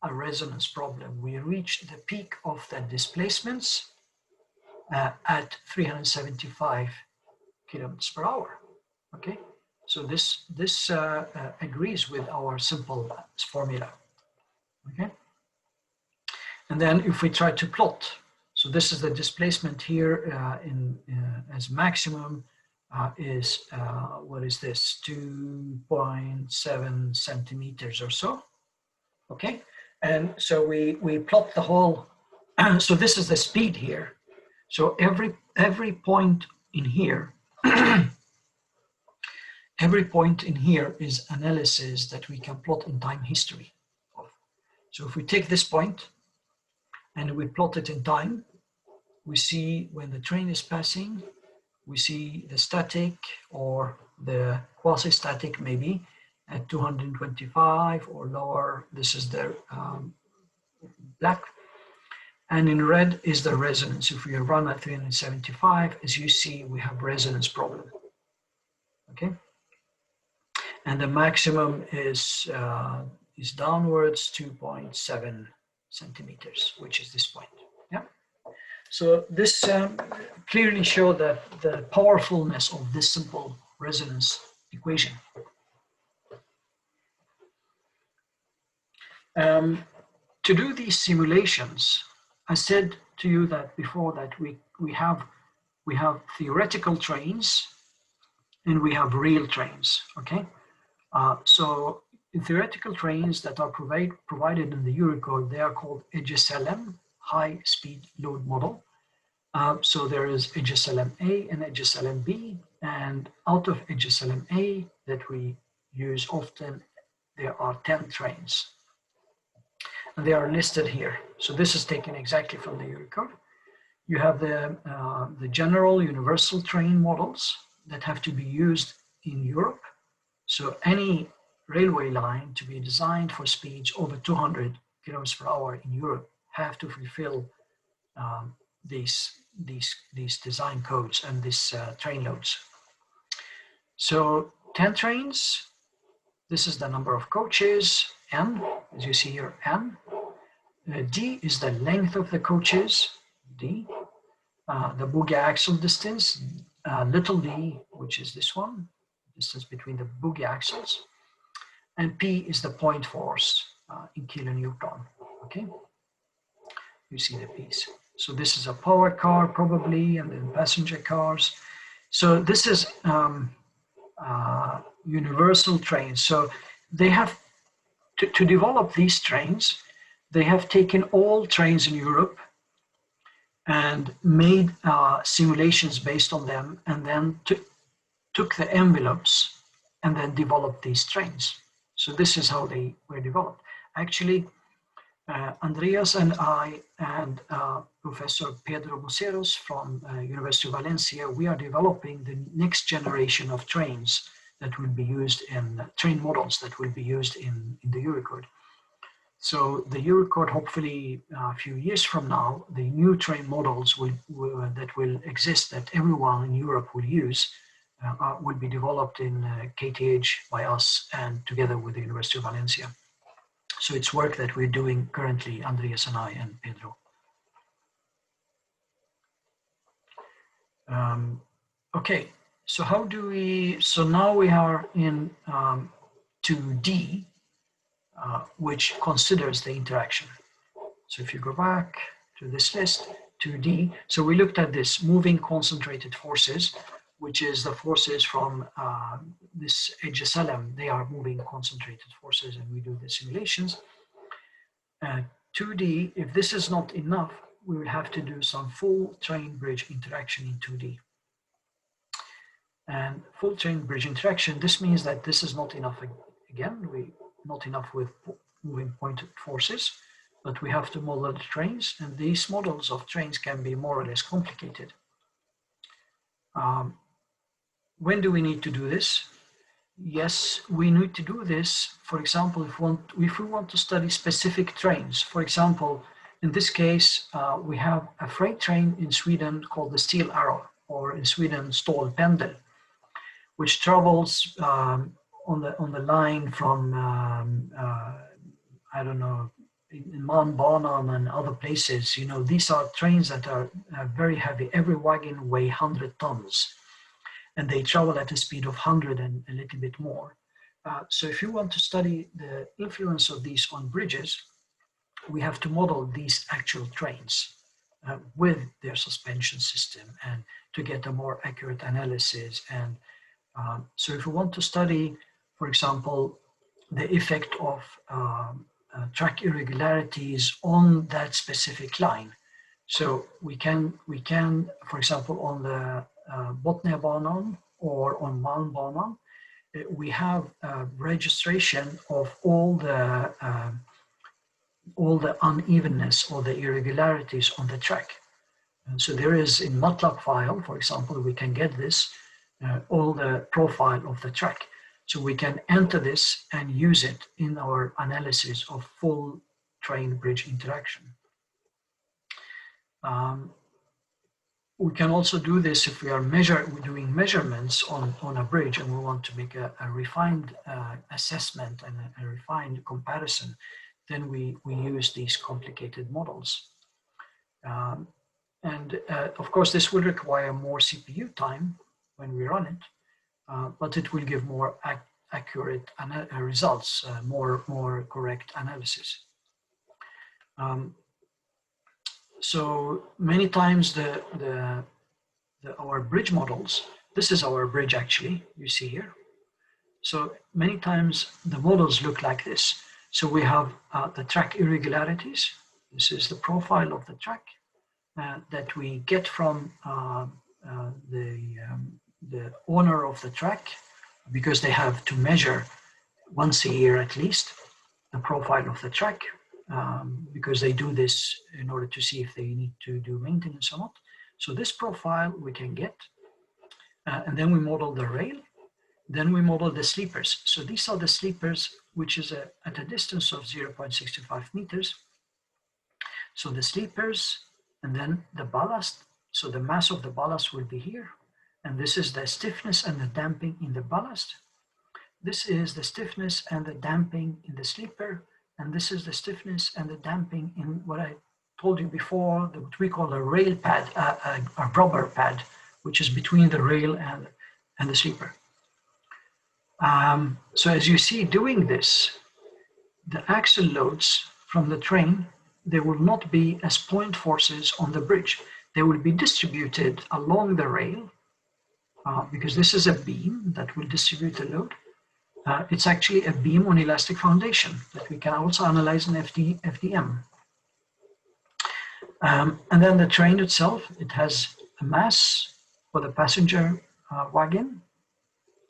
a resonance problem. We reach the peak of the displacements at 375 kilometers per hour. Okay, so this agrees with our simple formula. Okay, and then if we try to plot, so this is the displacement here as maximum is what is this, 2.7 centimeters or so. Okay, and so we plot the whole, so this is the speed here. So every point in here, every point in here is analysis that we can plot in time history of. So if we take this point and we plot it in time, we see when the train is passing, we see the static or the quasi-static maybe at 225 or lower. This is the black. And in red is the resonance. If we run at 375, as you see, we have resonance problem. Okay. And the maximum is downwards 2.7 centimeters, which is this point. Yeah. So this clearly shows that the powerfulness of this simple resonance equation. To do these simulations, I said to you that before that we have theoretical trains and we have real trains. Okay, so theoretical trains that are provided in the Eurocode, they are called HSLM, high speed load model. So there is HSLM-A and HSLM-B, and out of HSLM-A that we use often, there are 10 trains. And they are listed here. So this is taken exactly from the Eurocode. You have the general universal train models that have to be used in Europe. So any railway line to be designed for speeds over 200 kilometers per hour in Europe have to fulfill these design codes and these train loads. So 10 trains, this is the number of coaches, N, as you see here, N. D is the length of the coaches, D. The bogie axle distance, little d, which is this one, distance between the bogie axles. And P is the point force in kilonewton, okay? You see the P's. So this is a power car probably, and then passenger cars. So this is universal trains. So they have, to develop these trains, they have taken all trains in Europe and made simulations based on them, and then took the envelopes and then developed these trains. So this is how they were developed. Actually, Andreas and I and Professor Pedro Museros from University of Valencia, we are developing the next generation of trains that will be used in train models that will be used in the Eurocode. So the Eurocode, hopefully a few years from now, the new train models that will exist, that everyone in Europe will use, will be developed in KTH by us and together with the University of Valencia. So it's work that we're doing currently, Andreas and I and Pedro. Okay, so how do we, so now we are in 2D, which considers the interaction. So if you go back to this list, 2D, so we looked at this moving concentrated forces, which is the forces from this HSLM. They are moving concentrated forces, and we do the simulations. 2D, if this is not enough, we will have to do some full train bridge interaction in 2D. And full train bridge interaction, this means that this is not enough again. Not enough with moving pointed forces, but we have to model the trains, and these models of trains can be more or less complicated. When do we need to do this? Yes, we need to do this, for example, if we want to study specific trains. For example, in this case, we have a freight train in Sweden called the Steel Arrow, or in Sweden, Stålpendel, which travels on the line from, I don't know, in Malmbanan and other places. You know, these are trains that are very heavy. Every wagon weighs 100 tons. And they travel at a speed of 100 and a little bit more. So if you want to study the influence of these on bridges, we have to model these actual trains with their suspension system and to get a more accurate analysis. And so if we want to study, for example, the effect of track irregularities on that specific line. So we can, for example, on the Botniabanan or on Malmbanan, we have registration of all the unevenness or the irregularities on the track. And so there is in MATLAB file, for example, we can get this, all the profile of the track. So we can enter this and use it in our analysis of full train bridge interaction. We can also do this if we are doing measurements on a bridge and we want to make a refined assessment and a refined comparison. Then we use these complicated models. Of course, this will require more CPU time when we run it, but it will give more accurate results, more correct analysis. So many times our bridge models, this is our bridge actually, you see here. So many times the models look like this. So we have the track irregularities. This is the profile of the track that we get from the owner of the track, because they have to measure once a year at least the profile of the track, because they do this in order to see if they need to do maintenance or not. So this profile we can get, and then we model the rail, then we model the sleepers. So these are the sleepers, which is at a distance of 0.65 meters. So the sleepers, and then the ballast. So the mass of the ballast will be here. And this is the stiffness and the damping in the ballast. This is the stiffness and the damping in the sleeper. And this is the stiffness and the damping in what I told you before, what we call a rail pad, a rubber pad, which is between the rail and the sleeper. So as you see, doing this, the axle loads from the train, they will not be as point forces on the bridge. They will be distributed along the rail, because this is a beam that will distribute the load. It's actually a beam on elastic foundation that we can also analyze in FDM. And then the train itself, it has a mass for the passenger wagon,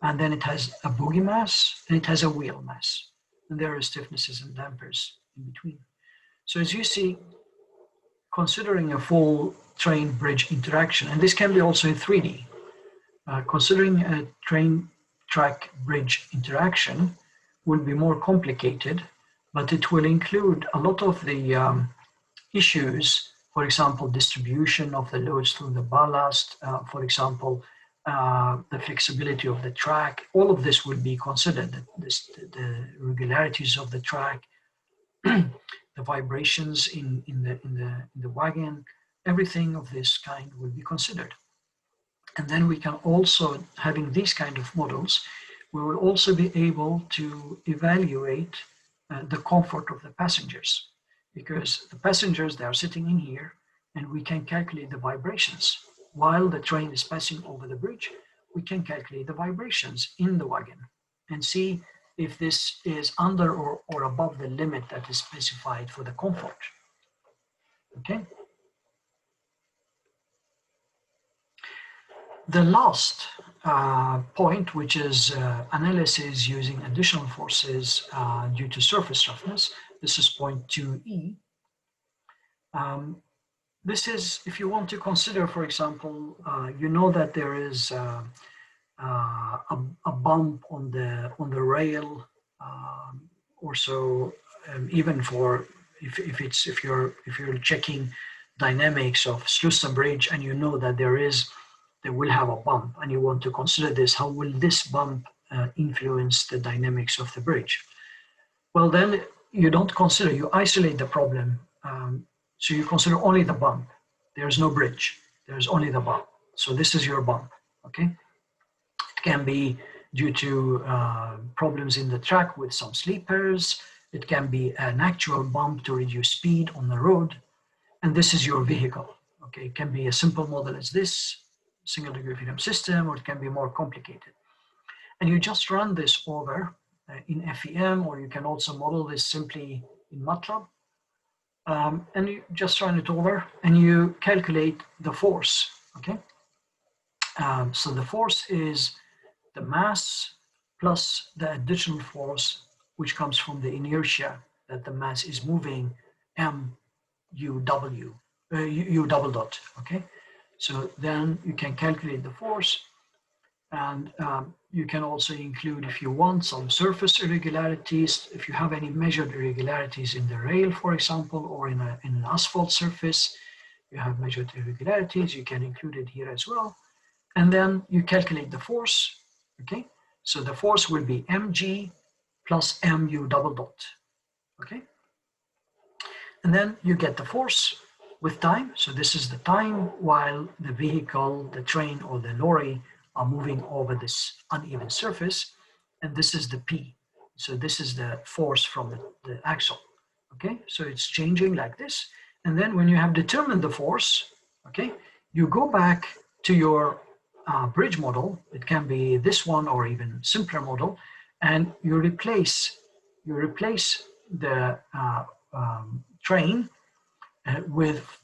and then it has a bogie mass, and it has a wheel mass. And there are stiffnesses and dampers in between. So as you see, considering a full train bridge interaction, and this can be also in 3D, considering a train track bridge interaction will be more complicated, but it will include a lot of the issues, for example, distribution of the loads through the ballast, for example, the flexibility of the track. All of this will be considered, the regularities of the track, the vibrations in the wagon, everything of this kind will be considered. And then we can also, having these kind of models, we will also be able to evaluate the comfort of the passengers, because the passengers, they are sitting in here and we can calculate the vibrations. While the train is passing over the bridge, we can calculate the vibrations in the wagon and see if this is under or above the limit that is specified for the comfort. Okay. The last point, which is analysis using additional forces due to surface roughness, this is point 2E. This is, if you want to consider, for example, you know that there is a bump on the rail, or so, even for if you're checking dynamics of Slussen Bridge, and you know that they will have a bump, and you want to consider this, how will this bump influence the dynamics of the bridge? Well, then you don't consider, you isolate the problem. So you consider only the bump. There's no bridge, there's only the bump. So this is your bump, okay? It can be due to problems in the track with some sleepers. It can be an actual bump to reduce speed on the road. And this is your vehicle, okay? It can be a simple model as this, single degree of freedom system, or it can be more complicated. And you just run this over in FEM, or you can also model this simply in MATLAB. And you just run it over and you calculate the force, okay? So the force is the mass plus the additional force which comes from the inertia that the mass is moving, u double dot, okay? So then you can calculate the force, and you can also include, if you want, some surface irregularities. If you have any measured irregularities in the rail, for example, or in an asphalt surface, you have measured irregularities, you can include it here as well. And then you calculate the force, okay? So the force will be mg plus mu double dot, okay? And then you get the force with time. So this is the time while the vehicle, the train or the lorry are moving over this uneven surface. And this is the P. So this is the force from the axle, okay? So it's changing like this. And then when you have determined the force, okay, you go back to your bridge model. It can be this one or even simpler model, and you replace the train with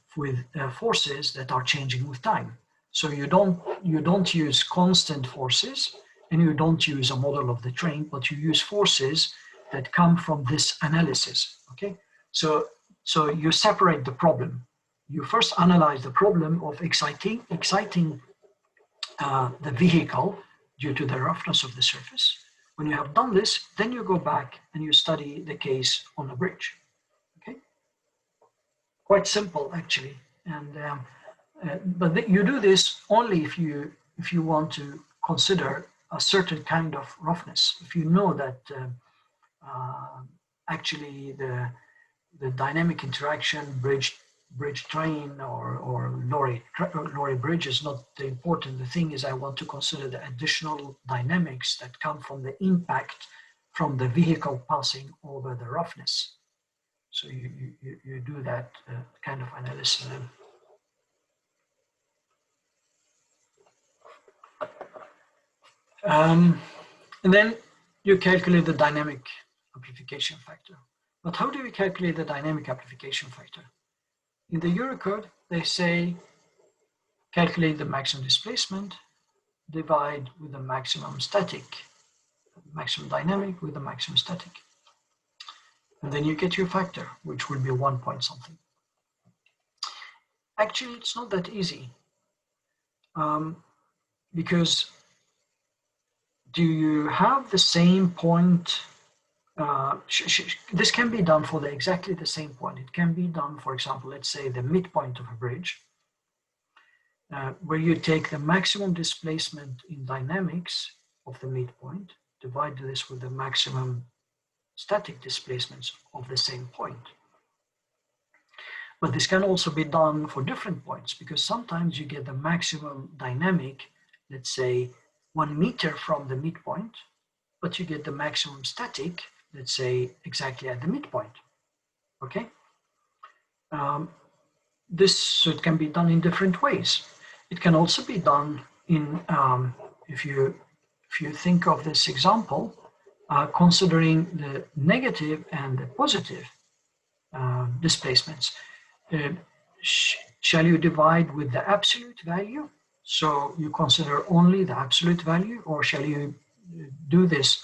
forces that are changing with time. So you don't use constant forces, and you don't use a model of the train, but you use forces that come from this analysis, okay? So you separate the problem. You first analyze the problem of exciting the vehicle due to the roughness of the surface. When you have done this, then you go back and you study the case on a bridge, okay? Quite simple, actually. And but you do this only if you want to consider a certain kind of roughness. If you know that actually the dynamic interaction bridge train or lorry bridge is not the important. The thing is, I want to consider the additional dynamics that come from the impact from the vehicle passing over the roughness. So you do that kind of analysis. And then you calculate the dynamic amplification factor. But how do we calculate the dynamic amplification factor? In the Eurocode, they say calculate the maximum displacement, divide with the maximum static, maximum dynamic with the maximum static. And then you get your factor, which will be 1 point something. Actually, it's not that easy, because do you have the same point? This can be done for exactly the same point. It can be done, for example, let's say the midpoint of a bridge, where you take the maximum displacement in dynamics of the midpoint, divide this with the maximum static displacements of the same point. But this can also be done for different points, because sometimes you get the maximum dynamic, let's say 1 meter from the midpoint, but you get the maximum static, let's say exactly at the midpoint, okay? So it can be done in different ways. It can also be done in, if you think of this example, considering the negative and the positive displacements. Shall you divide with the absolute value? So you consider only the absolute value, or shall you do this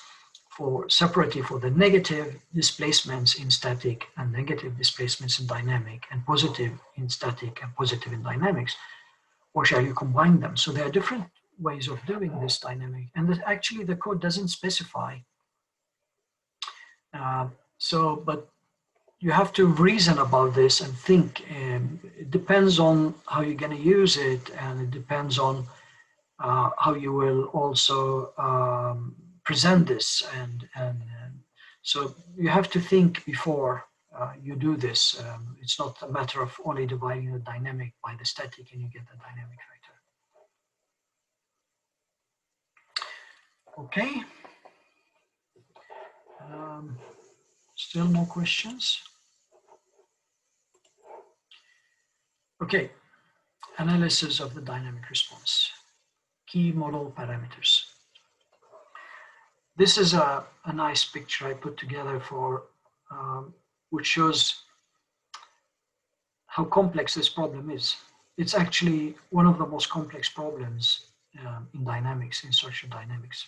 separately for the negative displacements in static and negative displacements in dynamic, and positive in static and positive in dynamics? Or shall you combine them? So there are different ways of doing this dynamic, and actually the code doesn't specify. But you have to reason about this and think. It depends on how you're going to use it, and it depends on how you will also present this. And so you have to think before you do this. It's not a matter of only dividing the dynamic by the static and you get the dynamic factor. Okay. Still no questions? Okay, analysis of the dynamic response. Key model parameters. This is a nice picture I put together for which shows how complex this problem is. It's actually one of the most complex problems in dynamics, in structural dynamics,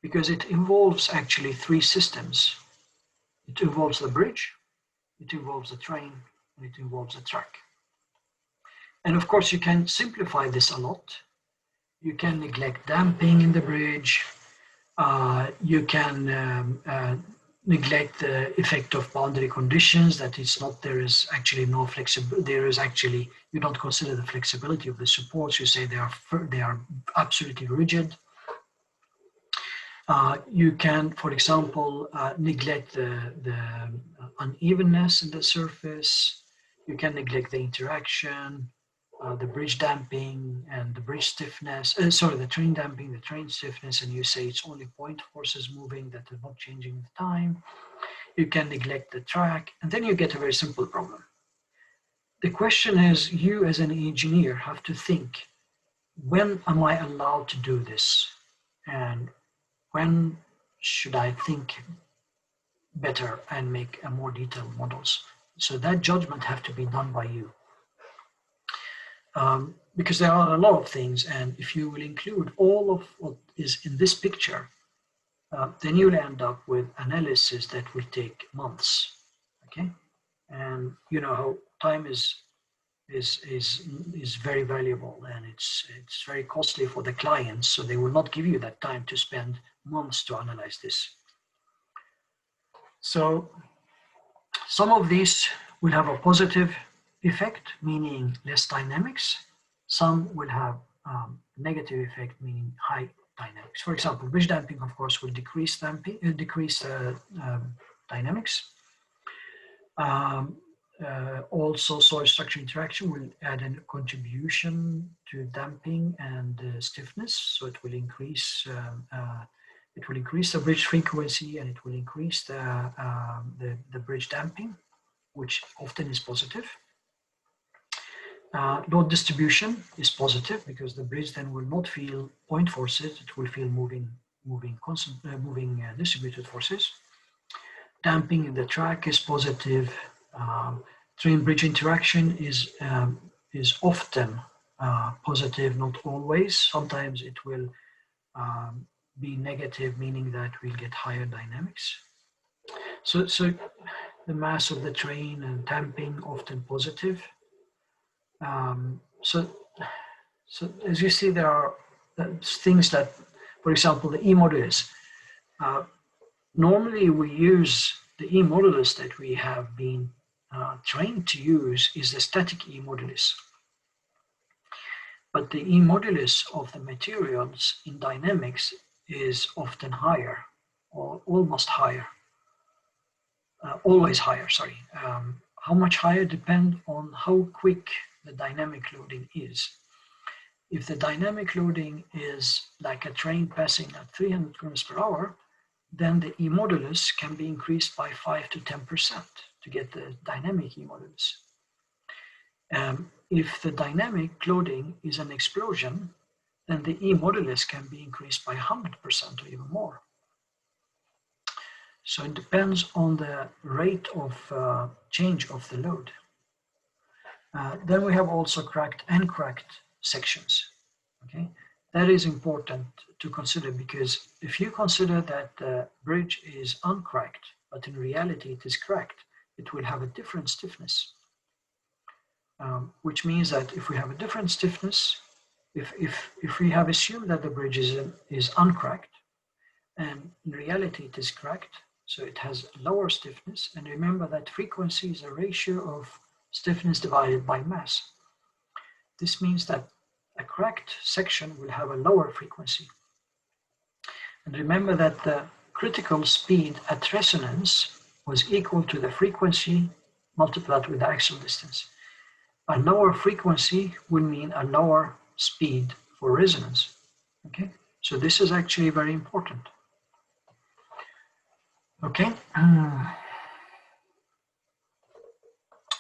because it involves actually three systems. It involves the bridge, it involves the train, and it involves the track. And of course, you can simplify this a lot. You can neglect damping in the bridge. You can neglect the effect of boundary conditions, that it's not, there is actually no flexibility, there is actually, you don't consider the flexibility of the supports, you say they are absolutely rigid. You can, for example, neglect the unevenness in the surface. You can neglect the interaction, the bridge damping and the bridge stiffness, the train damping, the train stiffness, and you say it's only point forces moving that are not changing the time. You can neglect the track, and then you get a very simple problem. The question is, you as an engineer have to think, when am I allowed to do this? And when should I think better and make a more detailed models? So that judgment have to be done by you. Because there are a lot of things, and if you will include all of what is in this picture, then you'll end up with analysis that will take months, okay? And you know how time is very valuable, and it's very costly for the clients, so they will not give you that time to spend months to analyze this. So some of these will have a positive effect, meaning less dynamics. Some will have negative effect, meaning high dynamics. For example, bridge damping, of course, will decrease dynamics. Also, soil structure interaction will add a contribution to damping and stiffness, so it will increase the bridge frequency, and it will increase the bridge damping, which often is positive. Load distribution is positive because the bridge then will not feel point forces; it will feel moving distributed forces. Damping in the track is positive. Train-bridge interaction is often positive, not always. Sometimes it will be negative, meaning that we'll get higher dynamics. So the mass of the train and damping often positive. So as you see, there are things that, for example, the E modulus. Normally we use the E modulus that we have been trained to use is the static E modulus. But the E modulus of the materials in dynamics is often higher, or almost higher, always higher, sorry. How much higher depends on how quick the dynamic loading is. If the dynamic loading is like a train passing at 300 kilometers per hour, then the E modulus can be increased by 5 to 10% to get the dynamic E modulus. If the dynamic loading is an explosion, then the E modulus can be increased by 100% or even more. So it depends on the rate of change of the load. Then we have also cracked and cracked sections. Okay, that is important to consider, because if you consider that the bridge is uncracked, but in reality it is cracked, it will have a different stiffness. Which means that if we have a different stiffness, if we have assumed that the bridge is uncracked, and in reality it is cracked, so it has lower stiffness, and remember that frequency is a ratio of stiffness divided by mass. This means that a cracked section will have a lower frequency. And remember that the critical speed at resonance was equal to the frequency multiplied with the axial distance. A lower frequency will mean a lower speed for resonance. Okay, so this is actually very important. Okay,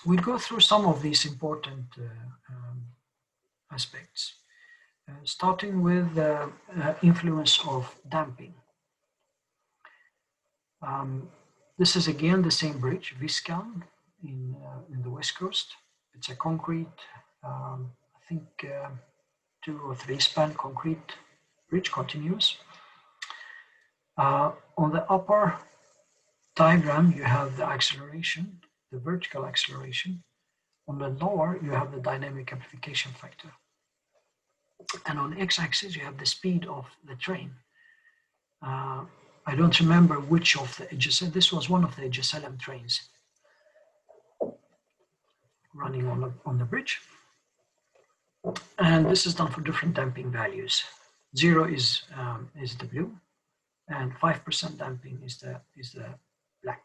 we'll go through some of these important aspects, starting with the influence of damping. This is again the same bridge, Viskan, in the West Coast. It's a concrete, I think 2 or 3 span concrete bridge, continuous. On the upper diagram, you have the acceleration, the vertical acceleration. On the lower, you have the dynamic amplification factor. And on x-axis, you have the speed of the train. I don't remember which of the HSL, this was one of the HSLM trains running on the bridge. And this is done for different damping values. 0 is the blue, and 5% damping is the black.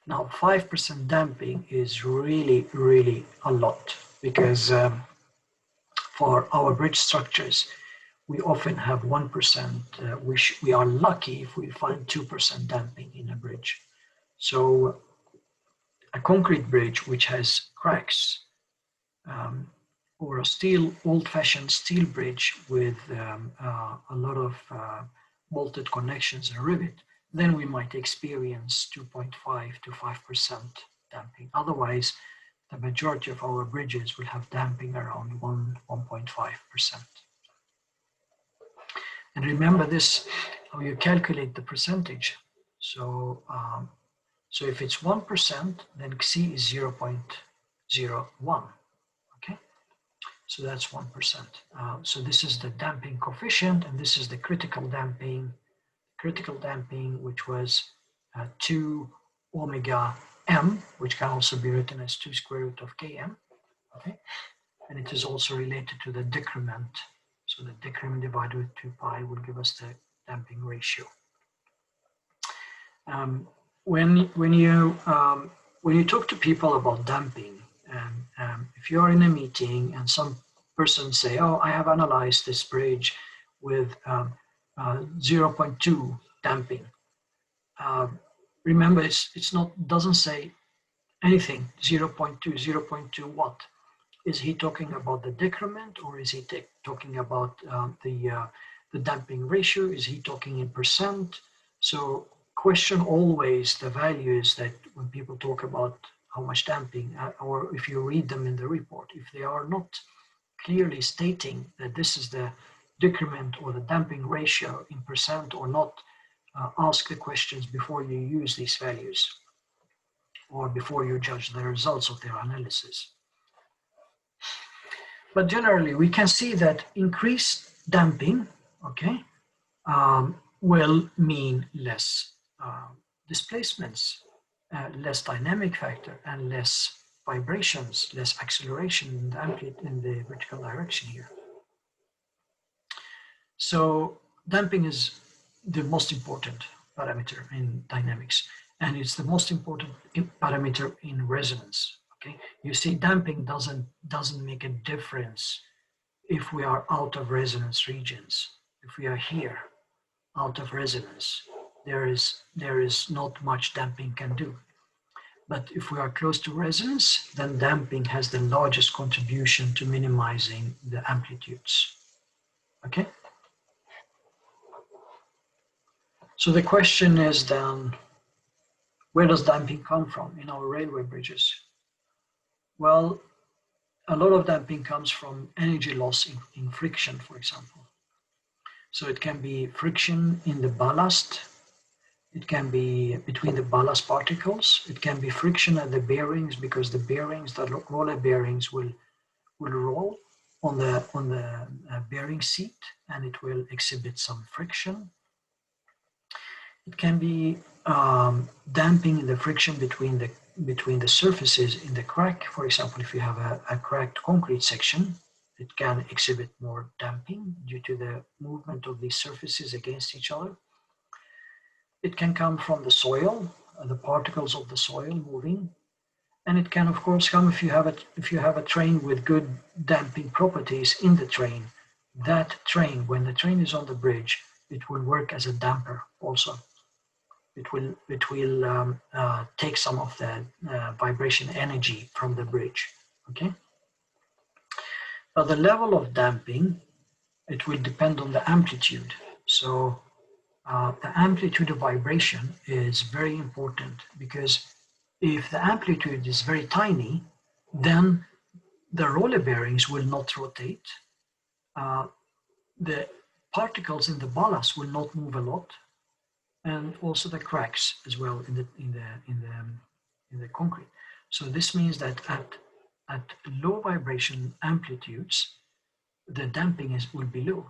Now, 5% damping is really, really a lot, because for our bridge structures, we often have 1%. We are lucky if we find 2% damping in a bridge. So a concrete bridge which has cracks, or a old-fashioned steel bridge with a lot of bolted connections and rivet, then we might experience 2.5 to 5% damping. Otherwise, the majority of our bridges will have damping around 1.5%. And remember this, how you calculate the percentage. So, so if it's 1%, then C is 0.01. Okay, so that's 1%. So this is the damping coefficient, and this is the critical damping. Critical damping, which was 2 omega m, which can also be written as 2 square root of km. Okay, and it is also related to the decrement. So the decrement divided with 2 pi will give us the damping ratio. When you talk to people about damping, if you are in a meeting and some person say, "Oh, I have analyzed this bridge with 0.2 damping," remember doesn't say anything. 0.2, 0.2 what? Is he talking about the decrement, or is he talking about the damping ratio? Is he talking in percent? So question always the values that when people talk about how much damping, or if you read them in the report, if they are not clearly stating that this is the decrement or the damping ratio in percent or not, ask the questions before you use these values or before you judge the results of their analysis. But generally, we can see that increased damping, okay, will mean less displacements, less dynamic factor, and less vibrations, less acceleration in the amplitude in the vertical direction here. So damping is the most important parameter in dynamics, and it's the most important parameter in resonance. Okay, you see, damping doesn't make a difference if we are out of resonance regions. If we are here, out of resonance, there is not much damping can do. But if we are close to resonance, then damping has the largest contribution to minimizing the amplitudes. Okay. So the question is then, where does damping come from in our railway bridges? Well, a lot of damping comes from energy loss in friction, for example. So it can be friction in the ballast. It can be between the ballast particles. It can be friction at the bearings, because the bearings, the roller bearings will roll on the bearing seat, and it will exhibit some friction. It can be damping in the friction between the surfaces in the crack. For example, if you have a cracked concrete section, it can exhibit more damping due to the movement of these surfaces against each other. It can come from the soil, the particles of the soil moving, and it can, of course, come if you have a train with good damping properties in the train. That train, when the train is on the bridge, it will work as a damper also. It will take some of the vibration energy from the bridge. Okay. But the level of damping, it will depend on the amplitude. So the amplitude of vibration is very important, because if the amplitude is very tiny, then the roller bearings will not rotate. The particles in the ballast will not move a lot, and also the cracks as well in the concrete. So this means that at low vibration amplitudes, the damping will be low,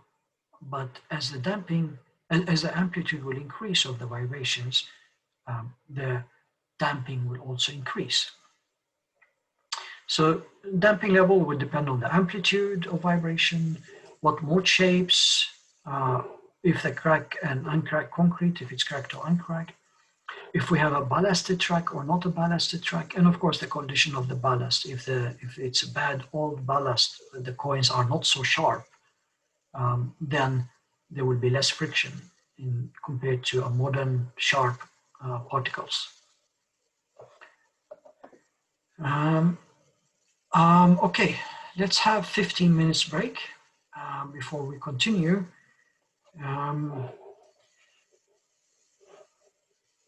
but as the amplitude will increase of the vibrations, the damping will also increase. So damping level would depend on the amplitude of vibration, what mode shapes, if the crack and uncracked concrete, if it's cracked or uncracked, if we have a ballasted track or not a ballasted track, and of course the condition of the ballast. If it's a bad old ballast, the coins are not so sharp, then there will be less friction compared to a modern sharp particles. Okay, let's have 15 minutes break before we continue.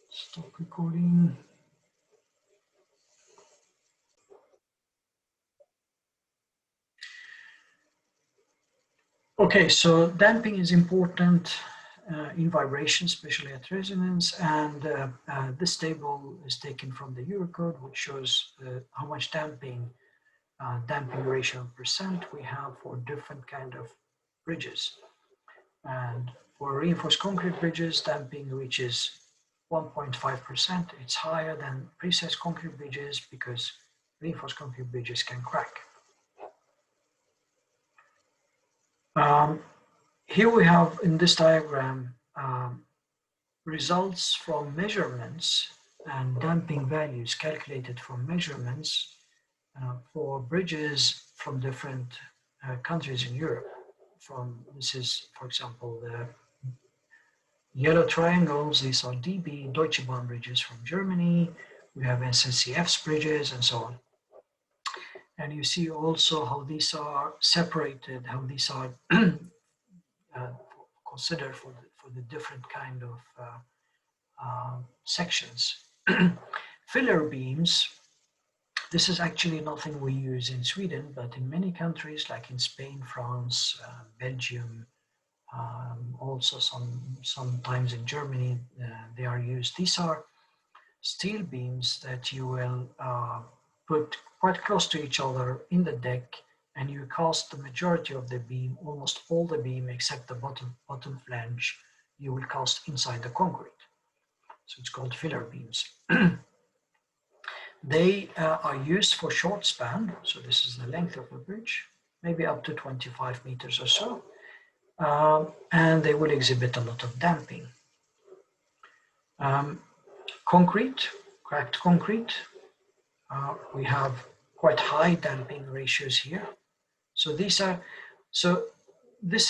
Stop recording. Okay, so damping is important in vibration, especially at resonance, and this table is taken from the Eurocode, which shows how much damping ratio percent we have for different kind of bridges. And for reinforced concrete bridges, damping reaches 1.5%. It's higher than precessed concrete bridges because reinforced concrete bridges can crack. Here we have in this diagram results from measurements and damping values calculated from measurements for bridges from different countries in Europe. This is, for example, the yellow triangles. These are DB Deutsche Bahn bridges from Germany. We have SNCF's bridges and so on. And you see also how these are separated, how these are considered for the different kind of sections. Filler beams, this is actually nothing we use in Sweden, but in many countries like in Spain, France, Belgium, also sometimes in Germany, they are used. These are steel beams that you will put quite close to each other in the deck, and you cast the majority of the beam, almost all the beam except the bottom flange, you will cast inside the concrete. So it's called filler beams. They are used for short span, so this is the length of the bridge, maybe up to 25 meters or so, and they will exhibit a lot of damping. Concrete, cracked concrete, we have quite high damping ratios here. So this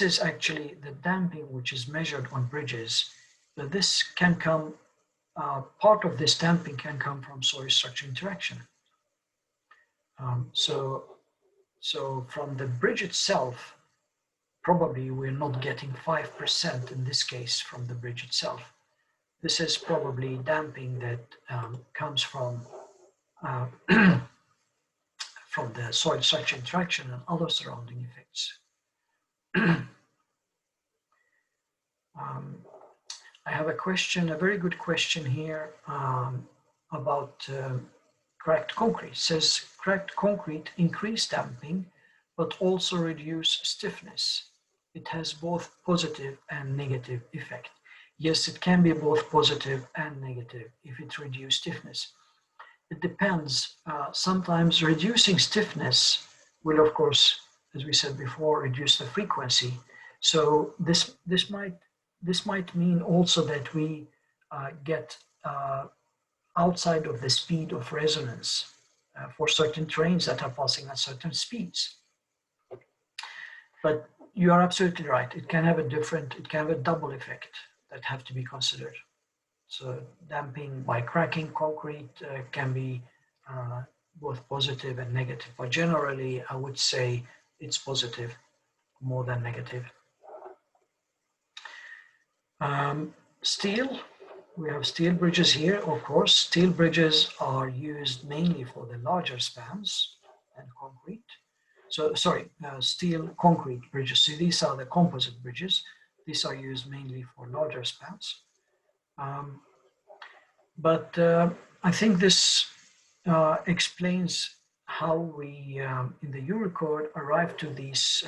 is actually the damping which is measured on bridges. But this can come, part of this damping can come from soil structure interaction. So from the bridge itself, probably we're not getting 5% in this case from the bridge itself. This is probably damping that comes from from the soil structure interaction and other surrounding effects. I have a question, a very good question here about cracked concrete. It says cracked concrete increase damping, but also reduce stiffness. It has both positive and negative effect. Yes, it can be both positive and negative if it reduces stiffness. It depends. Sometimes reducing stiffness will, of course, as we said before, reduce the frequency. So this might mean also that we get outside of the speed of resonance for certain trains that are passing at certain speeds. But you are absolutely right. It can have a double effect that have to be considered. So damping by cracking concrete can be both positive and negative, but generally I would say it's positive more than negative. Steel, we have steel bridges here, of course. Steel bridges are used mainly for the larger spans and concrete. So, sorry, steel concrete bridges. So these are the composite bridges. These are used mainly for larger spans. But I think this explains how we, in the Eurocode, arrived to these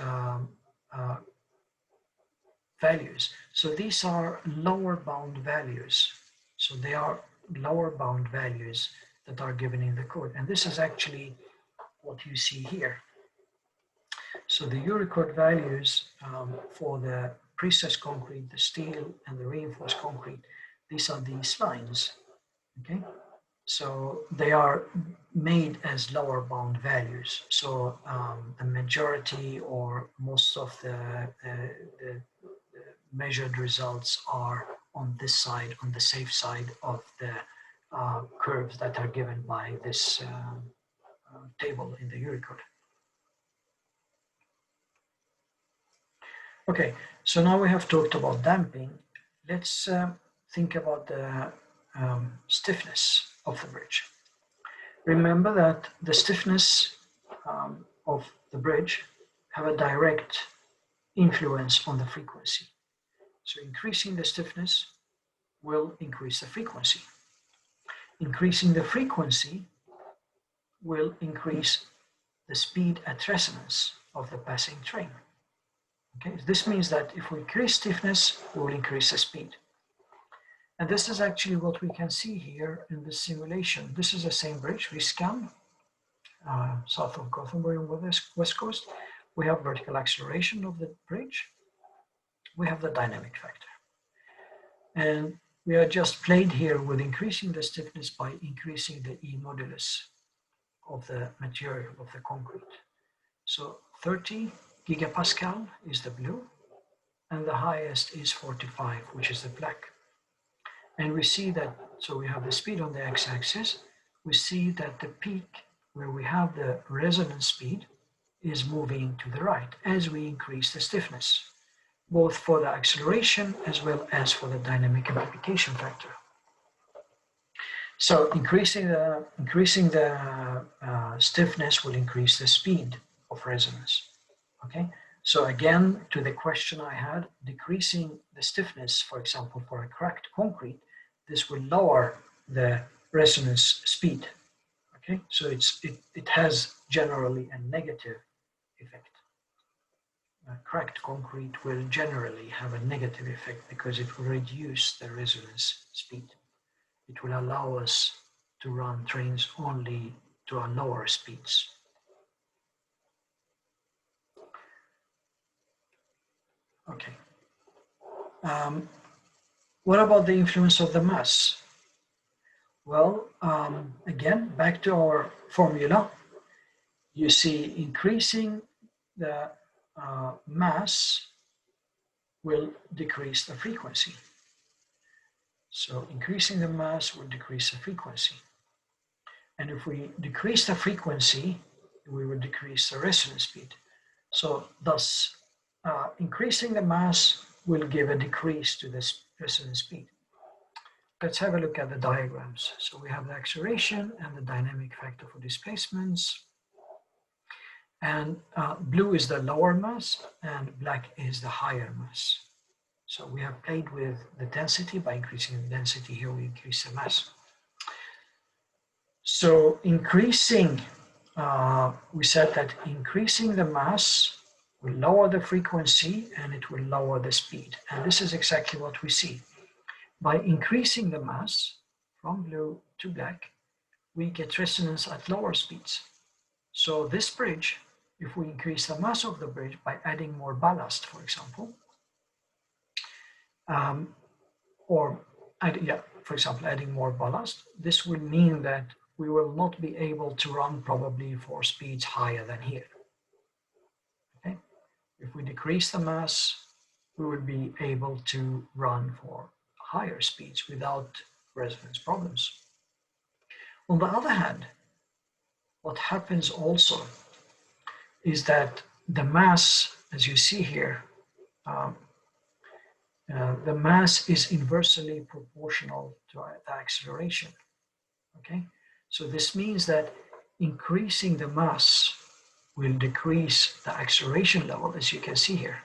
values. So these are lower bound values. So they are lower bound values that are given in the code. And this is actually what you see here. So the Eurocode values for the precessed concrete, the steel, and the reinforced concrete, these are these lines. Okay, so they are made as lower bound values. So the majority or most of the measured results are on this side, on the safe side of the curves that are given by this table in the Eurocode. Okay, so now we have talked about damping. Let's think about the stiffness of the bridge. Remember that the stiffness of the bridge have a direct influence on the frequency. So increasing the stiffness will increase the frequency. Increasing the frequency will increase the speed at resonance of the passing train. Okay, this means that if we increase stiffness, we will increase the speed. And this is actually what we can see here in this simulation. This is the same bridge, Viskan, south of Gothenburg on the west coast. We have vertical acceleration of the bridge. We have the dynamic factor. And we are just played here with increasing the stiffness by increasing the E modulus of the material of the concrete. So 30 gigapascal is the blue, and the highest is 45, which is the black. And we see that, so we have the speed on the x-axis. We see that the peak where we have the resonance speed is moving to the right as we increase the stiffness, both for the acceleration as well as for the dynamic amplification factor. So increasing the stiffness will increase the speed of resonance. Okay, so again, to the question I had, decreasing the stiffness, for example, for a cracked concrete, this will lower the resonance speed. Okay, so it has generally a negative effect. Cracked concrete will generally have a negative effect because it will reduce the resonance speed. It will allow us to run trains only to our lower speeds. Okay. What about the influence of the mass? Well, again, back to our formula. You see, increasing the mass will decrease the frequency. So increasing the mass will decrease the frequency. And if we decrease the frequency, we will decrease the resonance speed. So thus, increasing the mass will give a decrease to this resonance speed. Let's have a look at the diagrams. So we have the acceleration and the dynamic factor for displacements. And blue is the lower mass and black is the higher mass. So we have played with the density. By increasing the density here, we increase the mass. So increasing, we said that increasing the mass will lower the frequency and it will lower the speed. And this is exactly what we see. By increasing the mass from blue to black, we get resonance at lower speeds. So this bridge, if we increase the mass of the bridge by adding more ballast, for example, for example, adding more ballast, this will mean that we will not be able to run probably for speeds higher than here. Okay? If we decrease the mass, we will be able to run for higher speeds without resonance problems. On the other hand, what happens also is that the mass, as you see here, the mass is inversely proportional to the acceleration. Okay, so this means that increasing the mass will decrease the acceleration level, as you can see here.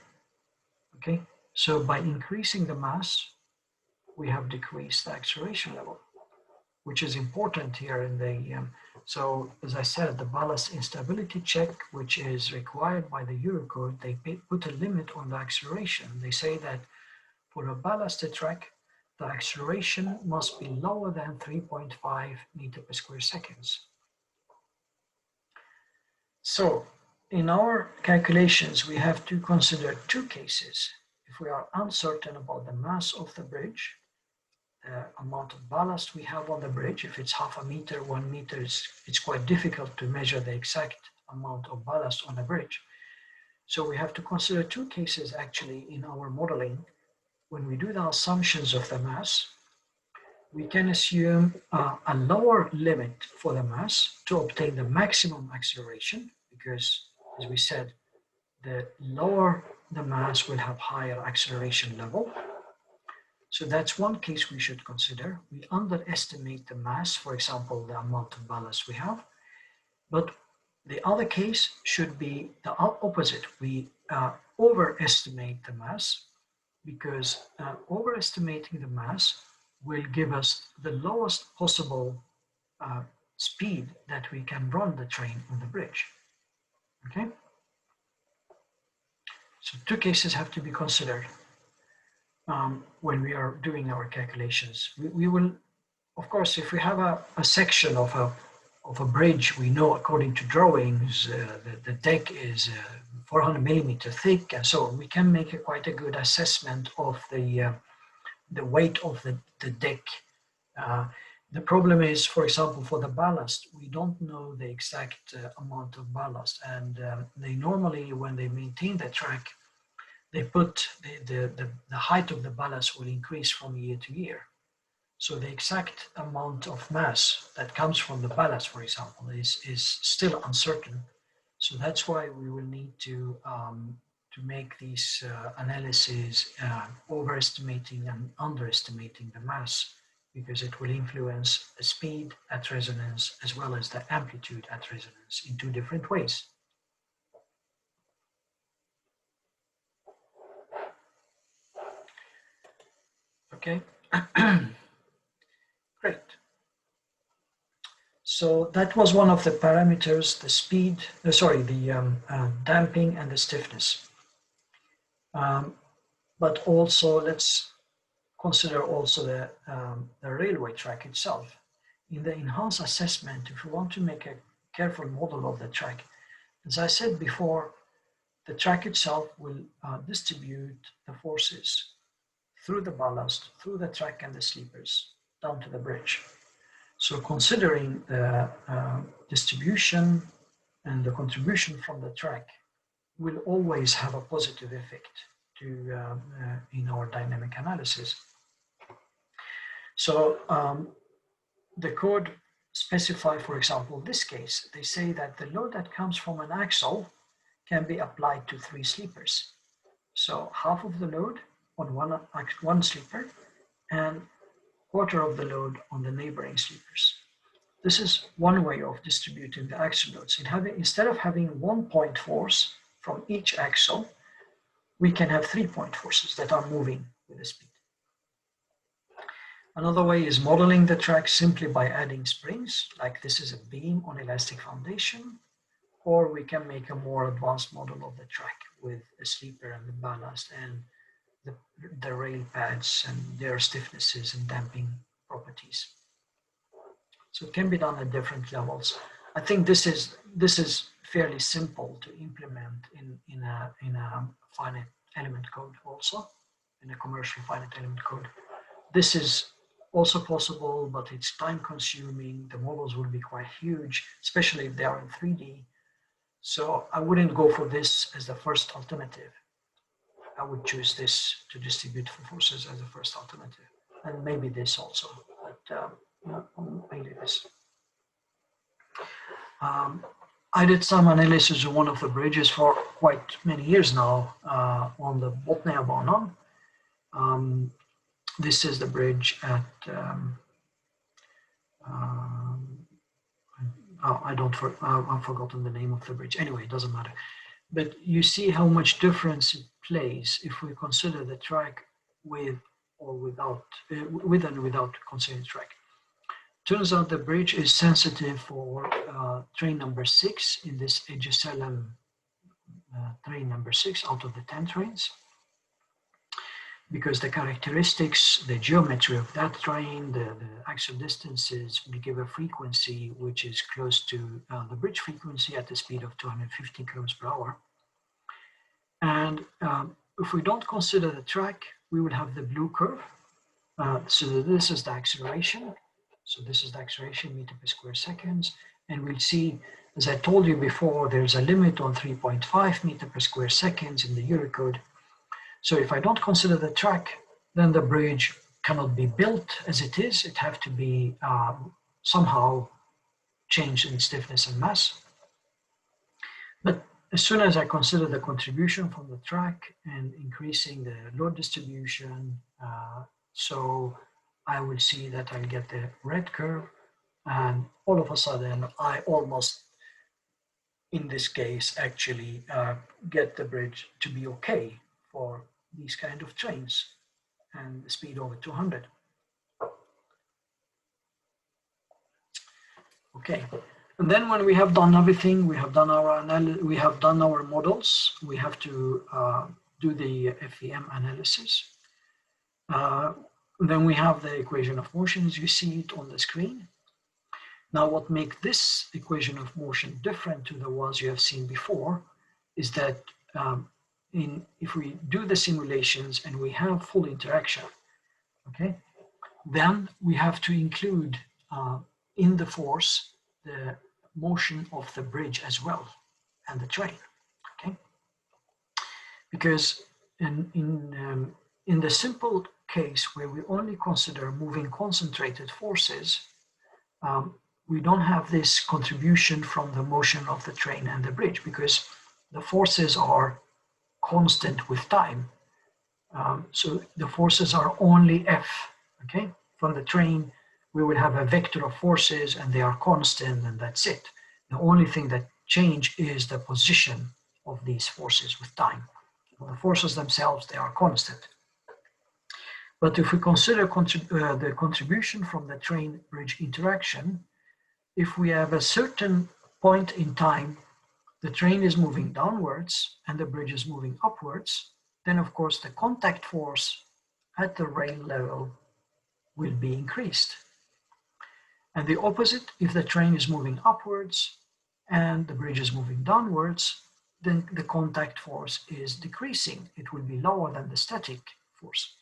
Okay, so by increasing the mass, we have decreased the acceleration level, which is important here in the, so as I said, the ballast instability check, which is required by the Eurocode, they put a limit on the acceleration. They say that for a ballasted track, the acceleration must be lower than 3.5 meter per square seconds. So in our calculations, we have to consider two cases. If we are uncertain about the mass of the bridge, the amount of ballast we have on the bridge, if it's 0.5 meter, 1 meter, it's quite difficult to measure the exact amount of ballast on a bridge. So we have to consider two cases actually in our modeling. When we do the assumptions of the mass, we can assume a lower limit for the mass to obtain the maximum acceleration, because as we said, the lower the mass will have higher acceleration level. So that's one case we should consider. We underestimate the mass, for example, the amount of ballast we have. But the other case should be the opposite. We overestimate the mass, because overestimating the mass will give us the lowest possible speed that we can run the train on the bridge. Okay? So two cases have to be considered when we are doing our calculations. We will, of course, if we have a section of a bridge, we know according to drawings, the deck is 400 millimeter thick, and so we can make quite a good assessment of the weight of the deck. The problem is, for example, for the ballast, we don't know the exact amount of ballast, and they normally, when they maintain the track, they put the height of the ballast will increase from year to year. So the exact amount of mass that comes from the ballast, for example, is still uncertain. So that's why we will need to make these analyses overestimating and underestimating the mass, because it will influence the speed at resonance as well as the amplitude at resonance in two different ways. Okay, great. So that was one of the parameters, the speed, the damping and the stiffness. But also let's consider also the railway track itself. In the enhanced assessment, if we want to make a careful model of the track, as I said before, the track itself will distribute the forces through the ballast, through the track and the sleepers, down to the bridge. So considering the distribution and the contribution from the track will always have a positive effect to in our dynamic analysis. So the code specify, for example, this case, they say that the load that comes from an axle can be applied to 3 sleepers. So half of the load on one sleeper and quarter of the load on the neighboring sleepers. This is one way of distributing the axle loads. Instead of having 1-point force from each axle, we can have 3-point forces that are moving with the speed. Another way is modeling the track simply by adding springs, like this is a beam on elastic foundation, or we can make a more advanced model of the track with a sleeper and the ballast and the rail pads and their stiffnesses and damping properties. So it can be done at different levels. I think this is fairly simple to implement in a finite element code also, in a commercial finite element code. This is also possible, but it's time consuming. The models will be quite huge, especially if they are in 3D. So I wouldn't go for this as the first alternative. I would choose this to distribute forces as a first alternative, and maybe this also, but mainly this. I did some analysis of one of the bridges for quite many years now on the Botniabanan, This is the bridge at, I've forgotten the name of the bridge. Anyway, it doesn't matter. But you see how much difference it plays if we consider the track with or without, with and without considering track. Turns out the bridge is sensitive for train number 6 in this HSLM train number 6 out of the 10 trains, because the characteristics, the geometry of that train, the axial distances will give a frequency which is close to the bridge frequency at the speed of 250 kilometers per hour. And if we don't consider the track, we will have the blue curve. So this is the acceleration. So this is the acceleration meter per square seconds. And we'll see, as I told you before, there's a limit on 3.5 meter per square seconds in the Eurocode. So if I don't consider the track, then the bridge cannot be built as it is. It have to be somehow changed in stiffness and mass. But as soon as I consider the contribution from the track and increasing the load distribution, so I will see that I'll get the red curve, and all of a sudden I almost, in this case, actually get the bridge to be okay for these kind of trains and the speed over 200. Okay, and then when we have done everything, we have done our models, we have to do the FEM analysis. Then we have the equation of motion as you see it on the screen. Now what makes this equation of motion different to the ones you have seen before is that if we do the simulations and we have full interaction, okay, then we have to include in the force the motion of the bridge as well and the train, okay? Because in the simple case where we only consider moving concentrated forces, we don't have this contribution from the motion of the train and the bridge because the forces are constant with time. So the forces are only F, okay? From the train, we will have a vector of forces and they are constant and that's it. The only thing that change is the position of these forces with time. Well, the forces themselves, they are constant. But if we consider the contribution from the train-bridge interaction, if we have a certain point in time, the train is moving downwards and the bridge is moving upwards, then of course the contact force at the rail level will be increased. And the opposite, if the train is moving upwards and the bridge is moving downwards, then the contact force is decreasing. It will be lower than the static force.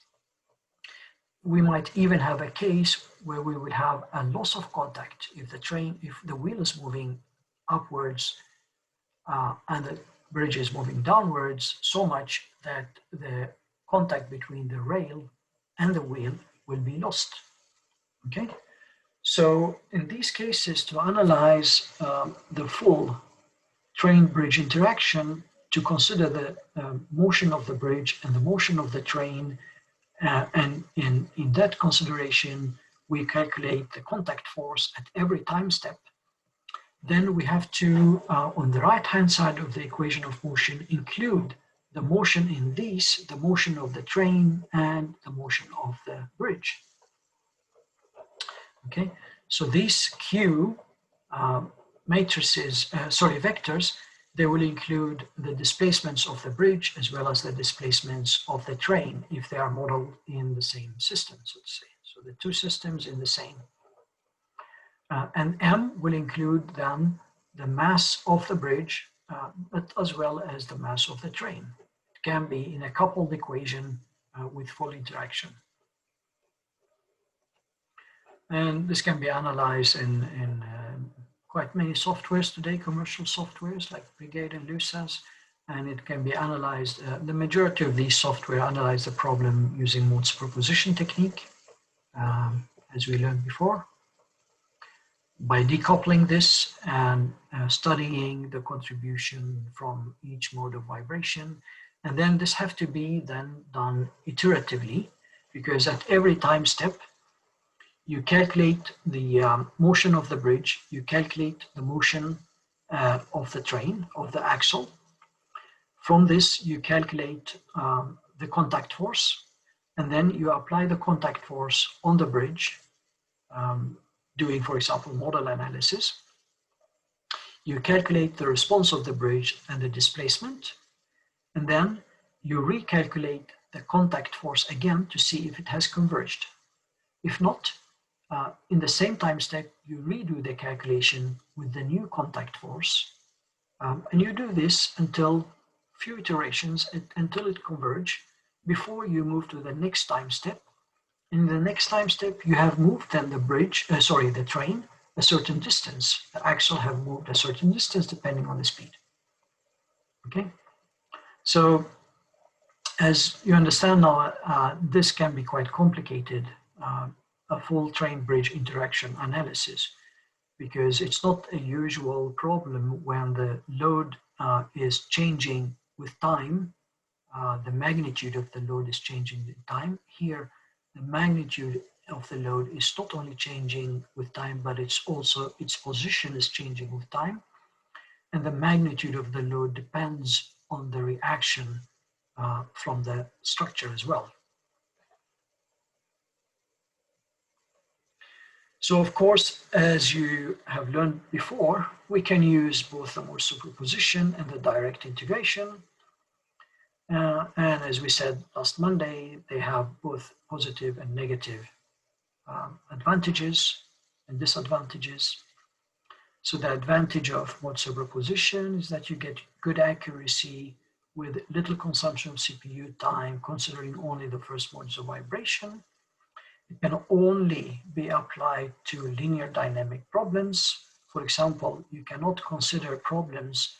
We might even have a case where we would have a loss of contact if the wheel is moving upwards and the bridge is moving downwards so much that the contact between the rail and the wheel will be lost, okay? So in these cases, to analyze the full train-bridge interaction, to consider the motion of the bridge and the motion of the train, and in that consideration, we calculate the contact force at every time step. Then we have to, on the right-hand side of the equation of motion, include the motion in these, the motion of the train and the motion of the bridge. Okay, so these Q matrices, vectors, they will include the displacements of the bridge as well as the displacements of the train if they are modeled in the same system, so to say. So the two systems in the same. And M will include then the mass of the bridge, but as well as the mass of the train. It can be in a coupled equation with full interaction. And this can be analyzed in quite many softwares today, commercial softwares like Brigade and Lusas, and it can be analyzed, the majority of these software analyze the problem using Motz's proposition technique, as we learned before. By decoupling this and studying the contribution from each mode of vibration, And then this have to be then done iteratively, because at every time step, you calculate the motion of the bridge, you calculate the motion of the train, of the axle. From this, you calculate the contact force, and then you apply the contact force on the bridge, doing, for example, model analysis. You calculate the response of the bridge and the displacement, and then you recalculate the contact force again to see if it has converged. If not, in the same time step, you redo the calculation with the new contact force, and you do this until few iterations, until it converge, before you move to the next time step. In the next time step, you have moved then the train a certain distance. The axle have moved a certain distance depending on the speed. Okay, so as you understand now, this can be quite complicated, a full train bridge interaction analysis, because it's not a usual problem when the load is changing with time. The magnitude of the load is changing with time. Here, the magnitude of the load is not only changing with time, but it's also its position is changing with time. And the magnitude of the load depends on the reaction from the structure as well. So of course, as you have learned before, we can use both the mode superposition and the direct integration. And as we said last Monday, they have both positive and negative advantages and disadvantages. So the advantage of mode superposition is that you get good accuracy with little consumption of CPU time, considering only the first modes of vibration. It can only be applied to linear dynamic problems. For example, you cannot consider problems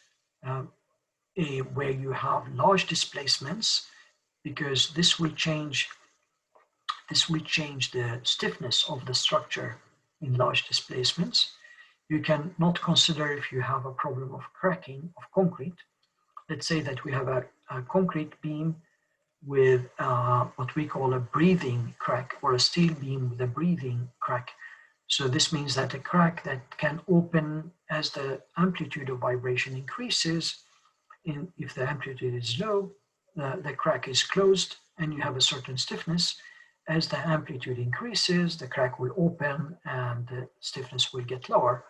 where you have large displacements, because this will change the stiffness of the structure in large displacements. You can not consider if you have a problem of cracking of concrete. Let's say that we have a concrete beam with what we call a breathing crack, or a steel beam with a breathing crack. So this means that a crack that can open as the amplitude of vibration increases. If the amplitude is low, the crack is closed and you have a certain stiffness. As the amplitude increases, the crack will open and the stiffness will get lower,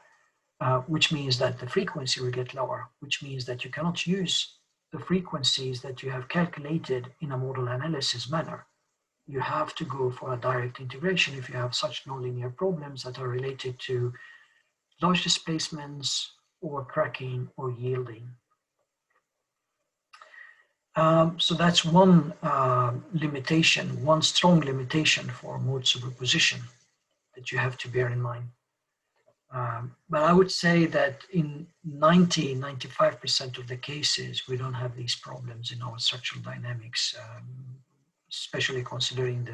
which means that the frequency will get lower, which means that you cannot use the frequencies that you have calculated in a model analysis manner. You have to go for a direct integration if you have such nonlinear problems that are related to large displacements or cracking or yielding. So that's one limitation, one strong limitation for mode superposition that you have to bear in mind. But I would say that in 95% of the cases, we don't have these problems in our structural dynamics, especially considering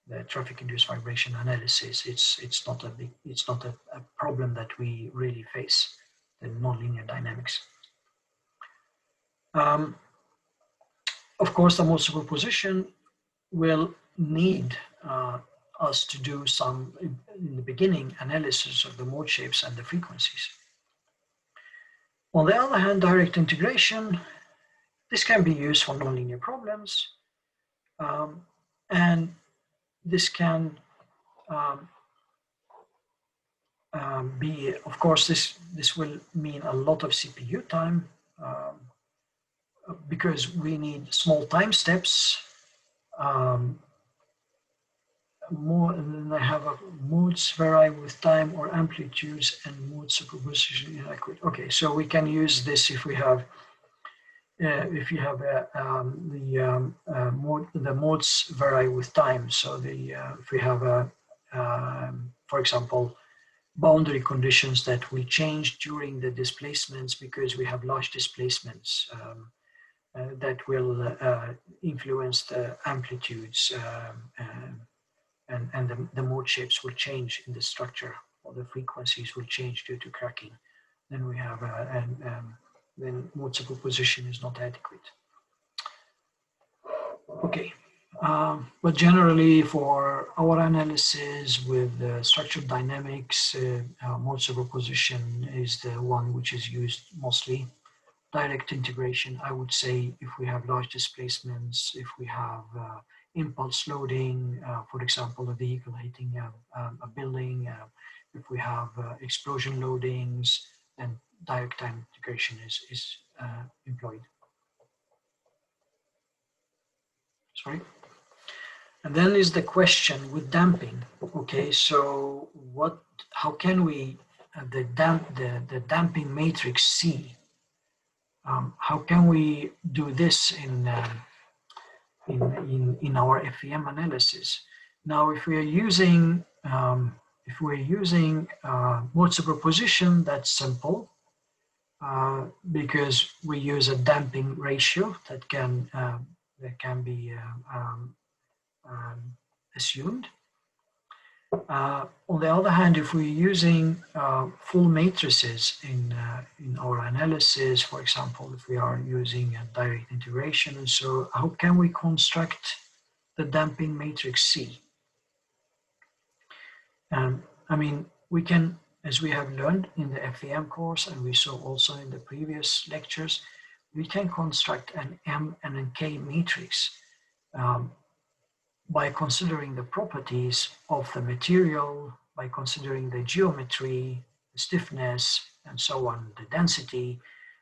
the traffic-induced vibration analysis. It's not a problem that we really face, the nonlinear dynamics. Of course, the mode superposition will need us to do some, in the beginning, analysis of the mode shapes and the frequencies. On the other hand, direct integration, this can be used for nonlinear problems, and this can be, of course, this will mean a lot of CPU time, because we need small time steps. I have modes vary with time or amplitudes, and mode superposition inadequate. Okay, so we can use this if we have, if you have the modes vary with time. So if we have for example, boundary conditions that will change during the displacements because we have large displacements. That will influence the amplitudes, and the mode shapes will change in the structure, or the frequencies will change due to cracking. Then we have then mode superposition is not adequate. Okay, but generally for our analysis with structural dynamics, mode superposition is the one which is used mostly. Direct integration, I would say, if we have large displacements, if we have impulse loading, for example, a vehicle hitting a building, if we have explosion loadings, then direct time integration is employed. Sorry. And then is the question with damping. Okay, so how can we, the damping matrix C, how can we do this in our FEM analysis? Now, if we're using mode superposition, that's simple because we use a damping ratio that can be assumed. On the other hand, if we're using full matrices in our analysis, for example, if we are using a direct integration, and so how can we construct the damping matrix C? I mean, we can, as we have learned in the FEM course, and we saw also in the previous lectures, we can construct an M and a K matrix by considering the properties of the material, by considering the geometry, the stiffness, and so on, the density,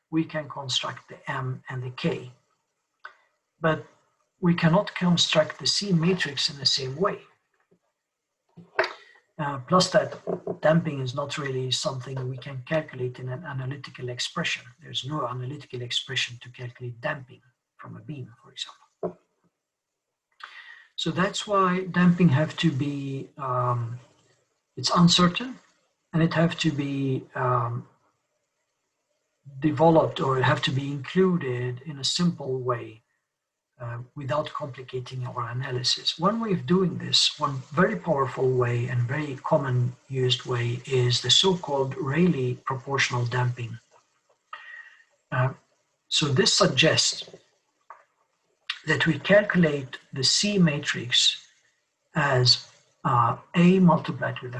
we can construct the M and the K. But we cannot construct the C matrix in the same way. Plus that damping is not really something we can calculate in an analytical expression. There's no analytical expression to calculate damping from a beam, for example. So that's why damping have to be, it's uncertain, and it have to be developed, or it have to be included in a simple way without complicating our analysis. One way of doing this, one very powerful way and very common used way, is the so-called Rayleigh proportional damping. So this suggests that we calculate the C matrix as A multiplied with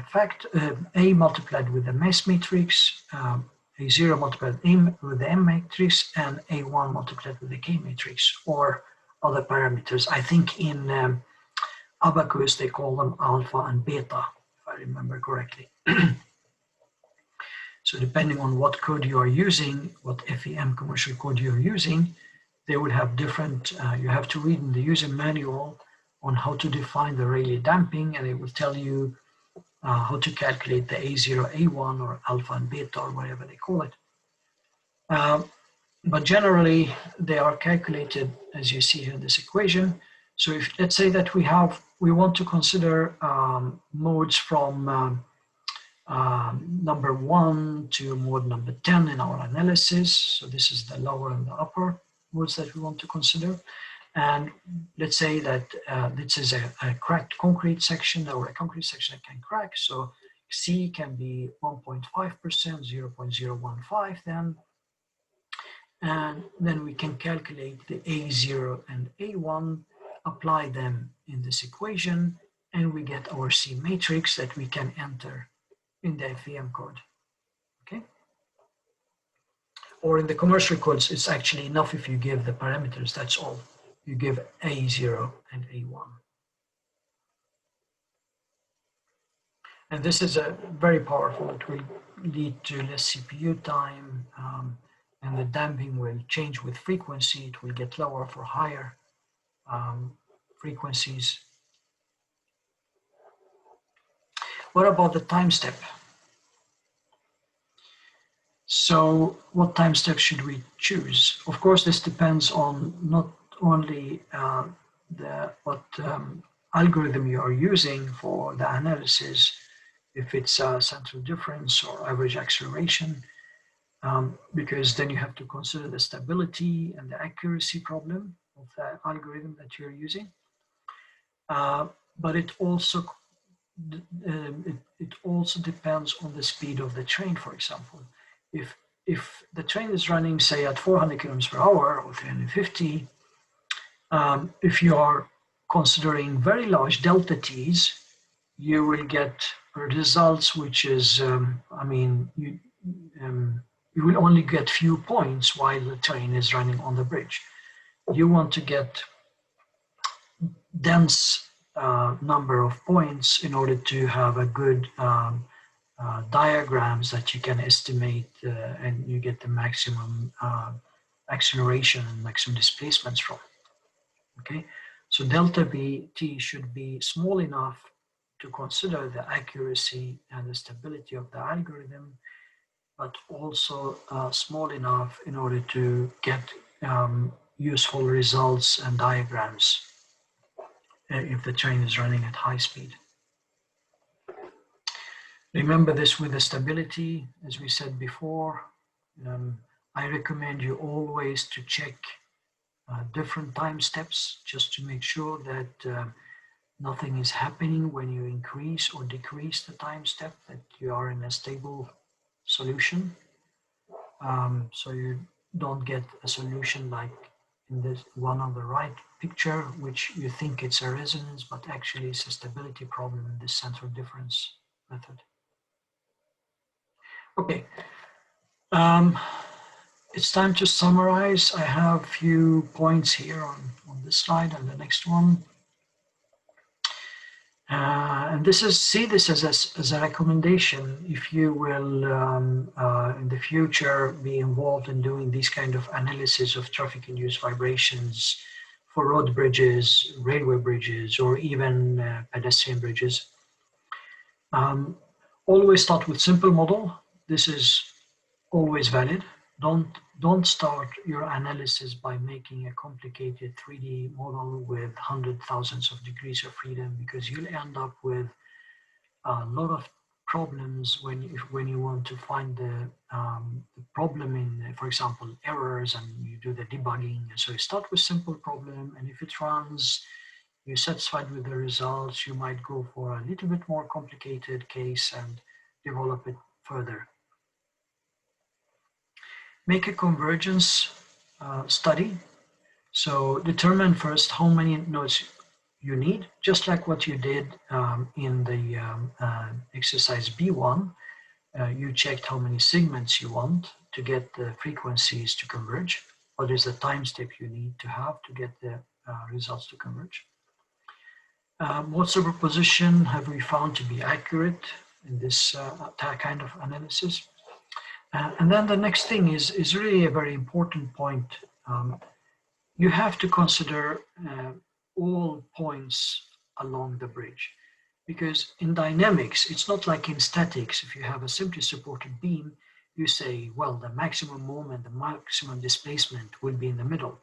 A multiplied with the mass matrix, A0 multiplied with the M matrix, and A1 multiplied with the K matrix, or other parameters. I think in Abacus they call them alpha and beta, if I remember correctly. So depending on what code you are using, what FEM commercial code you're using, they will have different, you have to read in the user manual on how to define the Rayleigh damping, and it will tell you how to calculate the A0, A1, or alpha and beta, or whatever they call it. But generally, they are calculated, as you see here in this equation. So if, let's say that we want to consider modes from number 1 to mode number 10 in our analysis. So this is the lower and the upper modes that we want to consider. And let's say that this is a cracked concrete section, or a concrete section that can crack. So C can be 1.5%, 0.015 then. And then we can calculate the A0 and A1, apply them in this equation, and we get our C matrix that we can enter in the FEM code, okay? Or in the commercial codes, it's actually enough if you give the parameters, that's all. You give A0 and A1. And this is a very powerful, it will lead to less CPU time, and the damping will change with frequency. It will get lower for higher frequencies. What about the time step? So what time step should we choose? Of course, this depends on not only what algorithm you are using for the analysis, if it's central difference or average acceleration, because then you have to consider the stability and the accuracy problem of the algorithm that you're using. But it also depends on the speed of the train, for example. If the train is running, say, at 400 kilometers per hour or 350, If you are considering very large delta t's, you will get results which is, you will only get few points while the train is running on the bridge. You want to get dense number of points in order to have a good diagrams that you can estimate and you get the maximum acceleration and maximum displacements from. Okay, so delta t should be small enough to consider the accuracy and the stability of the algorithm, but also small enough in order to get useful results and diagrams if the train is running at high speed. Remember this with the stability, as we said before. I recommend you always to check different time steps just to make sure that nothing is happening when you increase or decrease the time step, that you are in a stable solution. So you don't get a solution like in this one on the right picture, which you think it's a resonance, but actually it's a stability problem in this center difference method. Okay, it's time to summarize. I have a few points here on this slide and the next one. And this is, see this as a recommendation if you will in the future be involved in doing these kind of analysis of traffic-induced vibrations for road bridges, railway bridges, or even pedestrian bridges. Always start with simple model. This is always valid. Don't start your analysis by making a complicated 3D model with hundred thousands of degrees of freedom, because you'll end up with a lot of problems when you want to find the problem in, for example, errors, and you do the debugging. So you start with simple problem, and if it runs, you're satisfied with the results, you might go for a little bit more complicated case and develop it further. Make a convergence study. So determine first how many nodes you need, just like what you did in the exercise B1. You checked how many segments you want to get the frequencies to converge. What is the time step you need to have to get the results to converge? What superposition have we found to be accurate in this kind of analysis? And then the next thing is really a very important point. You have to consider all points along the bridge, because in dynamics, it's not like in statics. If you have a simply supported beam, you say, well, the maximum moment, the maximum displacement will be in the middle.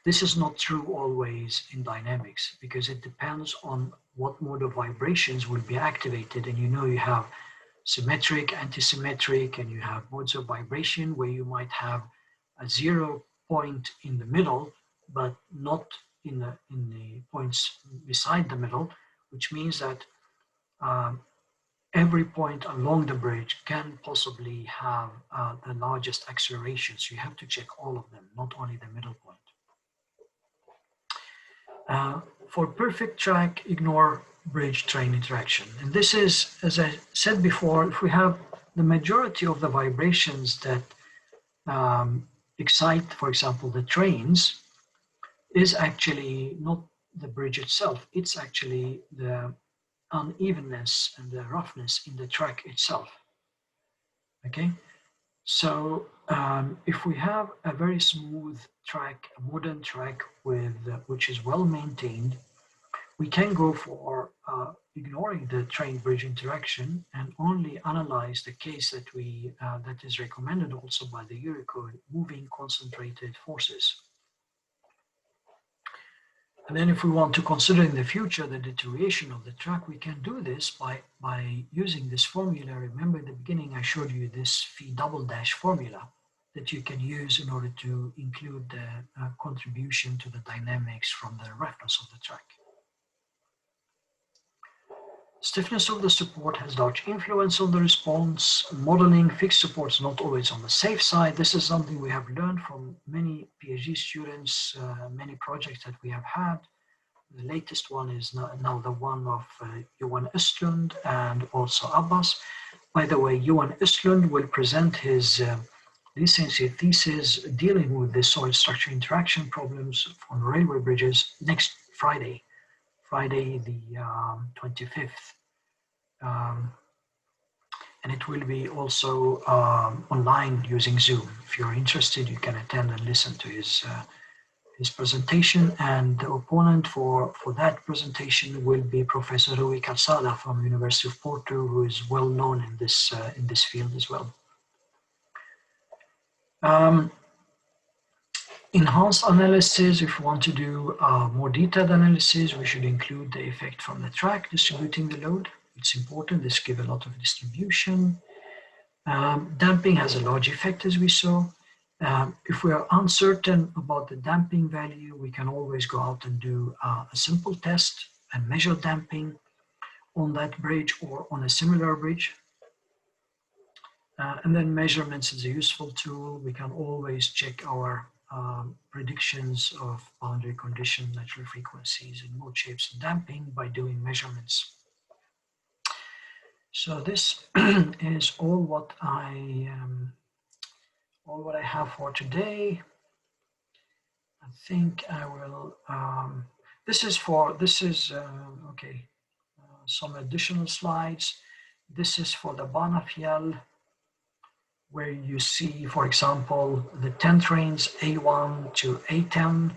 This is not true always in dynamics, because it depends on what mode of vibrations will be activated. And you know, you have symmetric, anti-symmetric, and you have modes of vibration where you might have a 0 point in the middle, but not in the points beside the middle, which means that every point along the bridge can possibly have the largest acceleration. So you have to check all of them, not only the middle point. For perfect track, ignore bridge-train interaction. And this is, as I said before, if we have the majority of the vibrations that excite, for example, the trains, is actually not the bridge itself. It's actually the unevenness and the roughness in the track itself. Okay, so if we have a very smooth track, a modern track with which is well maintained, we can go for ignoring the train-bridge interaction and only analyze the case that that is recommended also by the Eurocode, moving concentrated forces. And then if we want to consider in the future the deterioration of the track, we can do this by using this formula. Remember in the beginning I showed you this phi double dash formula that you can use in order to include the contribution to the dynamics from the roughness of the track. Stiffness of the support has large influence on the response. Modeling fixed supports not always on the safe side. This is something we have learned from many PhD students, many projects that we have had. The latest one is now the one of Johan Östlund and also Abbas. By the way, Johan Östlund will present his licentiate thesis dealing with the soil structure interaction problems on railway bridges next Friday, the 25th. And it will be also online using Zoom. If you're interested, you can attend and listen to his presentation. And the opponent for that presentation will be Professor Rui Calçada from University of Porto, who is well known in this field as well. Enhanced analysis, if we want to do more detailed analysis, we should include the effect from the track distributing the load. It's important, this gives a lot of distribution. Damping has a large effect, as we saw. If we are uncertain about the damping value, we can always go out and do a simple test and measure damping on that bridge or on a similar bridge. And then measurements is a useful tool. We can always check our predictions of boundary condition, natural frequencies, and mode shapes and damping by doing measurements. So this is all what I have for today. I think I will. Some additional slides. This is for the Banafjell, where you see, for example, the 10 trains A1 to A10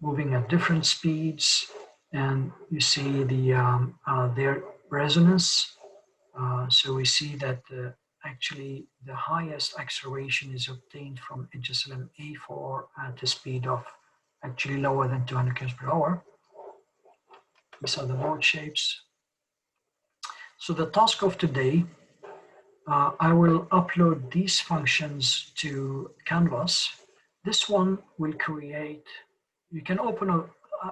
moving at different speeds, and you see their resonance. So we see that actually the highest acceleration is obtained from HSLM A4 at a speed of actually lower than 200 km per hour. These are the mode shapes. So the task of today, I will upload these functions to Canvas. This one will create, you can open,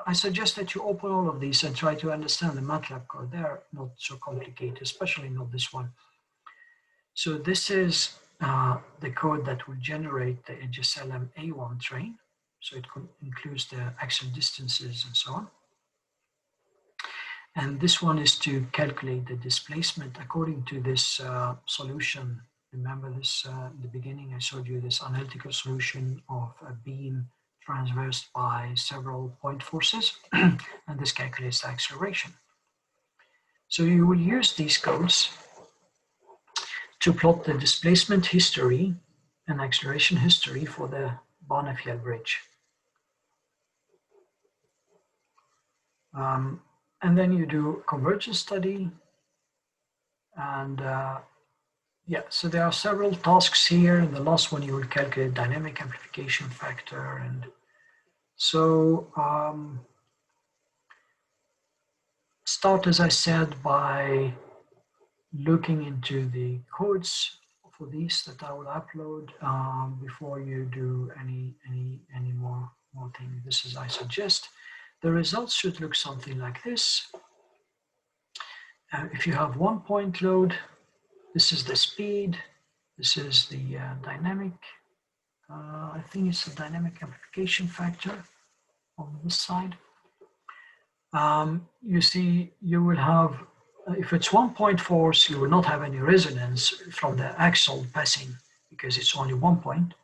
I suggest that you open all of these and try to understand the MATLAB code. They're not so complicated, especially not this one. So this is the code that will generate the HSLM A1 train. So it includes the axle distances and so on. And this one is to calculate the displacement according to this solution. Remember this, in the beginning I showed you this analytical solution of a beam transversed by several point forces, and this calculates the acceleration. So you will use these codes to plot the displacement history and acceleration history for the Banafjell bridge. And then you do convergence study, and so there are several tasks here. In the last one, you will calculate dynamic amplification factor. And so start, as I said, by looking into the codes for these that I will upload before you do any more thing. This is, I suggest. The results should look something like this. If you have 1 point load, this is the speed, this is the dynamic, I think it's the dynamic amplification factor on this side. You see, you will have, if it's 1 point force, you will not have any resonance from the axle passing because it's only 1 point.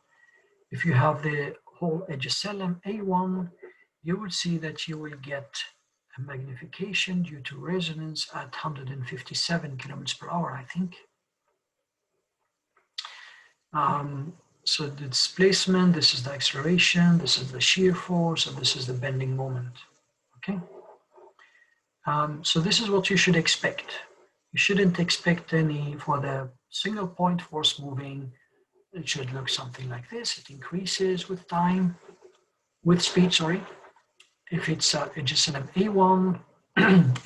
If you have the whole HSLM A1, you will see that you will get a magnification due to resonance at 157 kilometers per hour, I think. So the displacement, this is the acceleration, this is the shear force, and this is the bending moment, okay? So this is what you should expect. You shouldn't expect any for the single point force moving. It should look something like this. It increases with time, with speed, sorry. If it's just an A1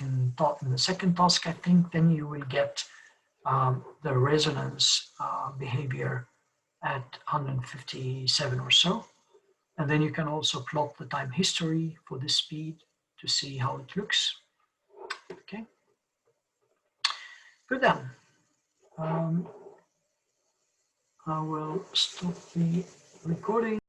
in the second task, I think, then you will get the resonance behavior at 157 or so. And then you can also plot the time history for this speed to see how it looks. Okay. Good then. I will stop the recording.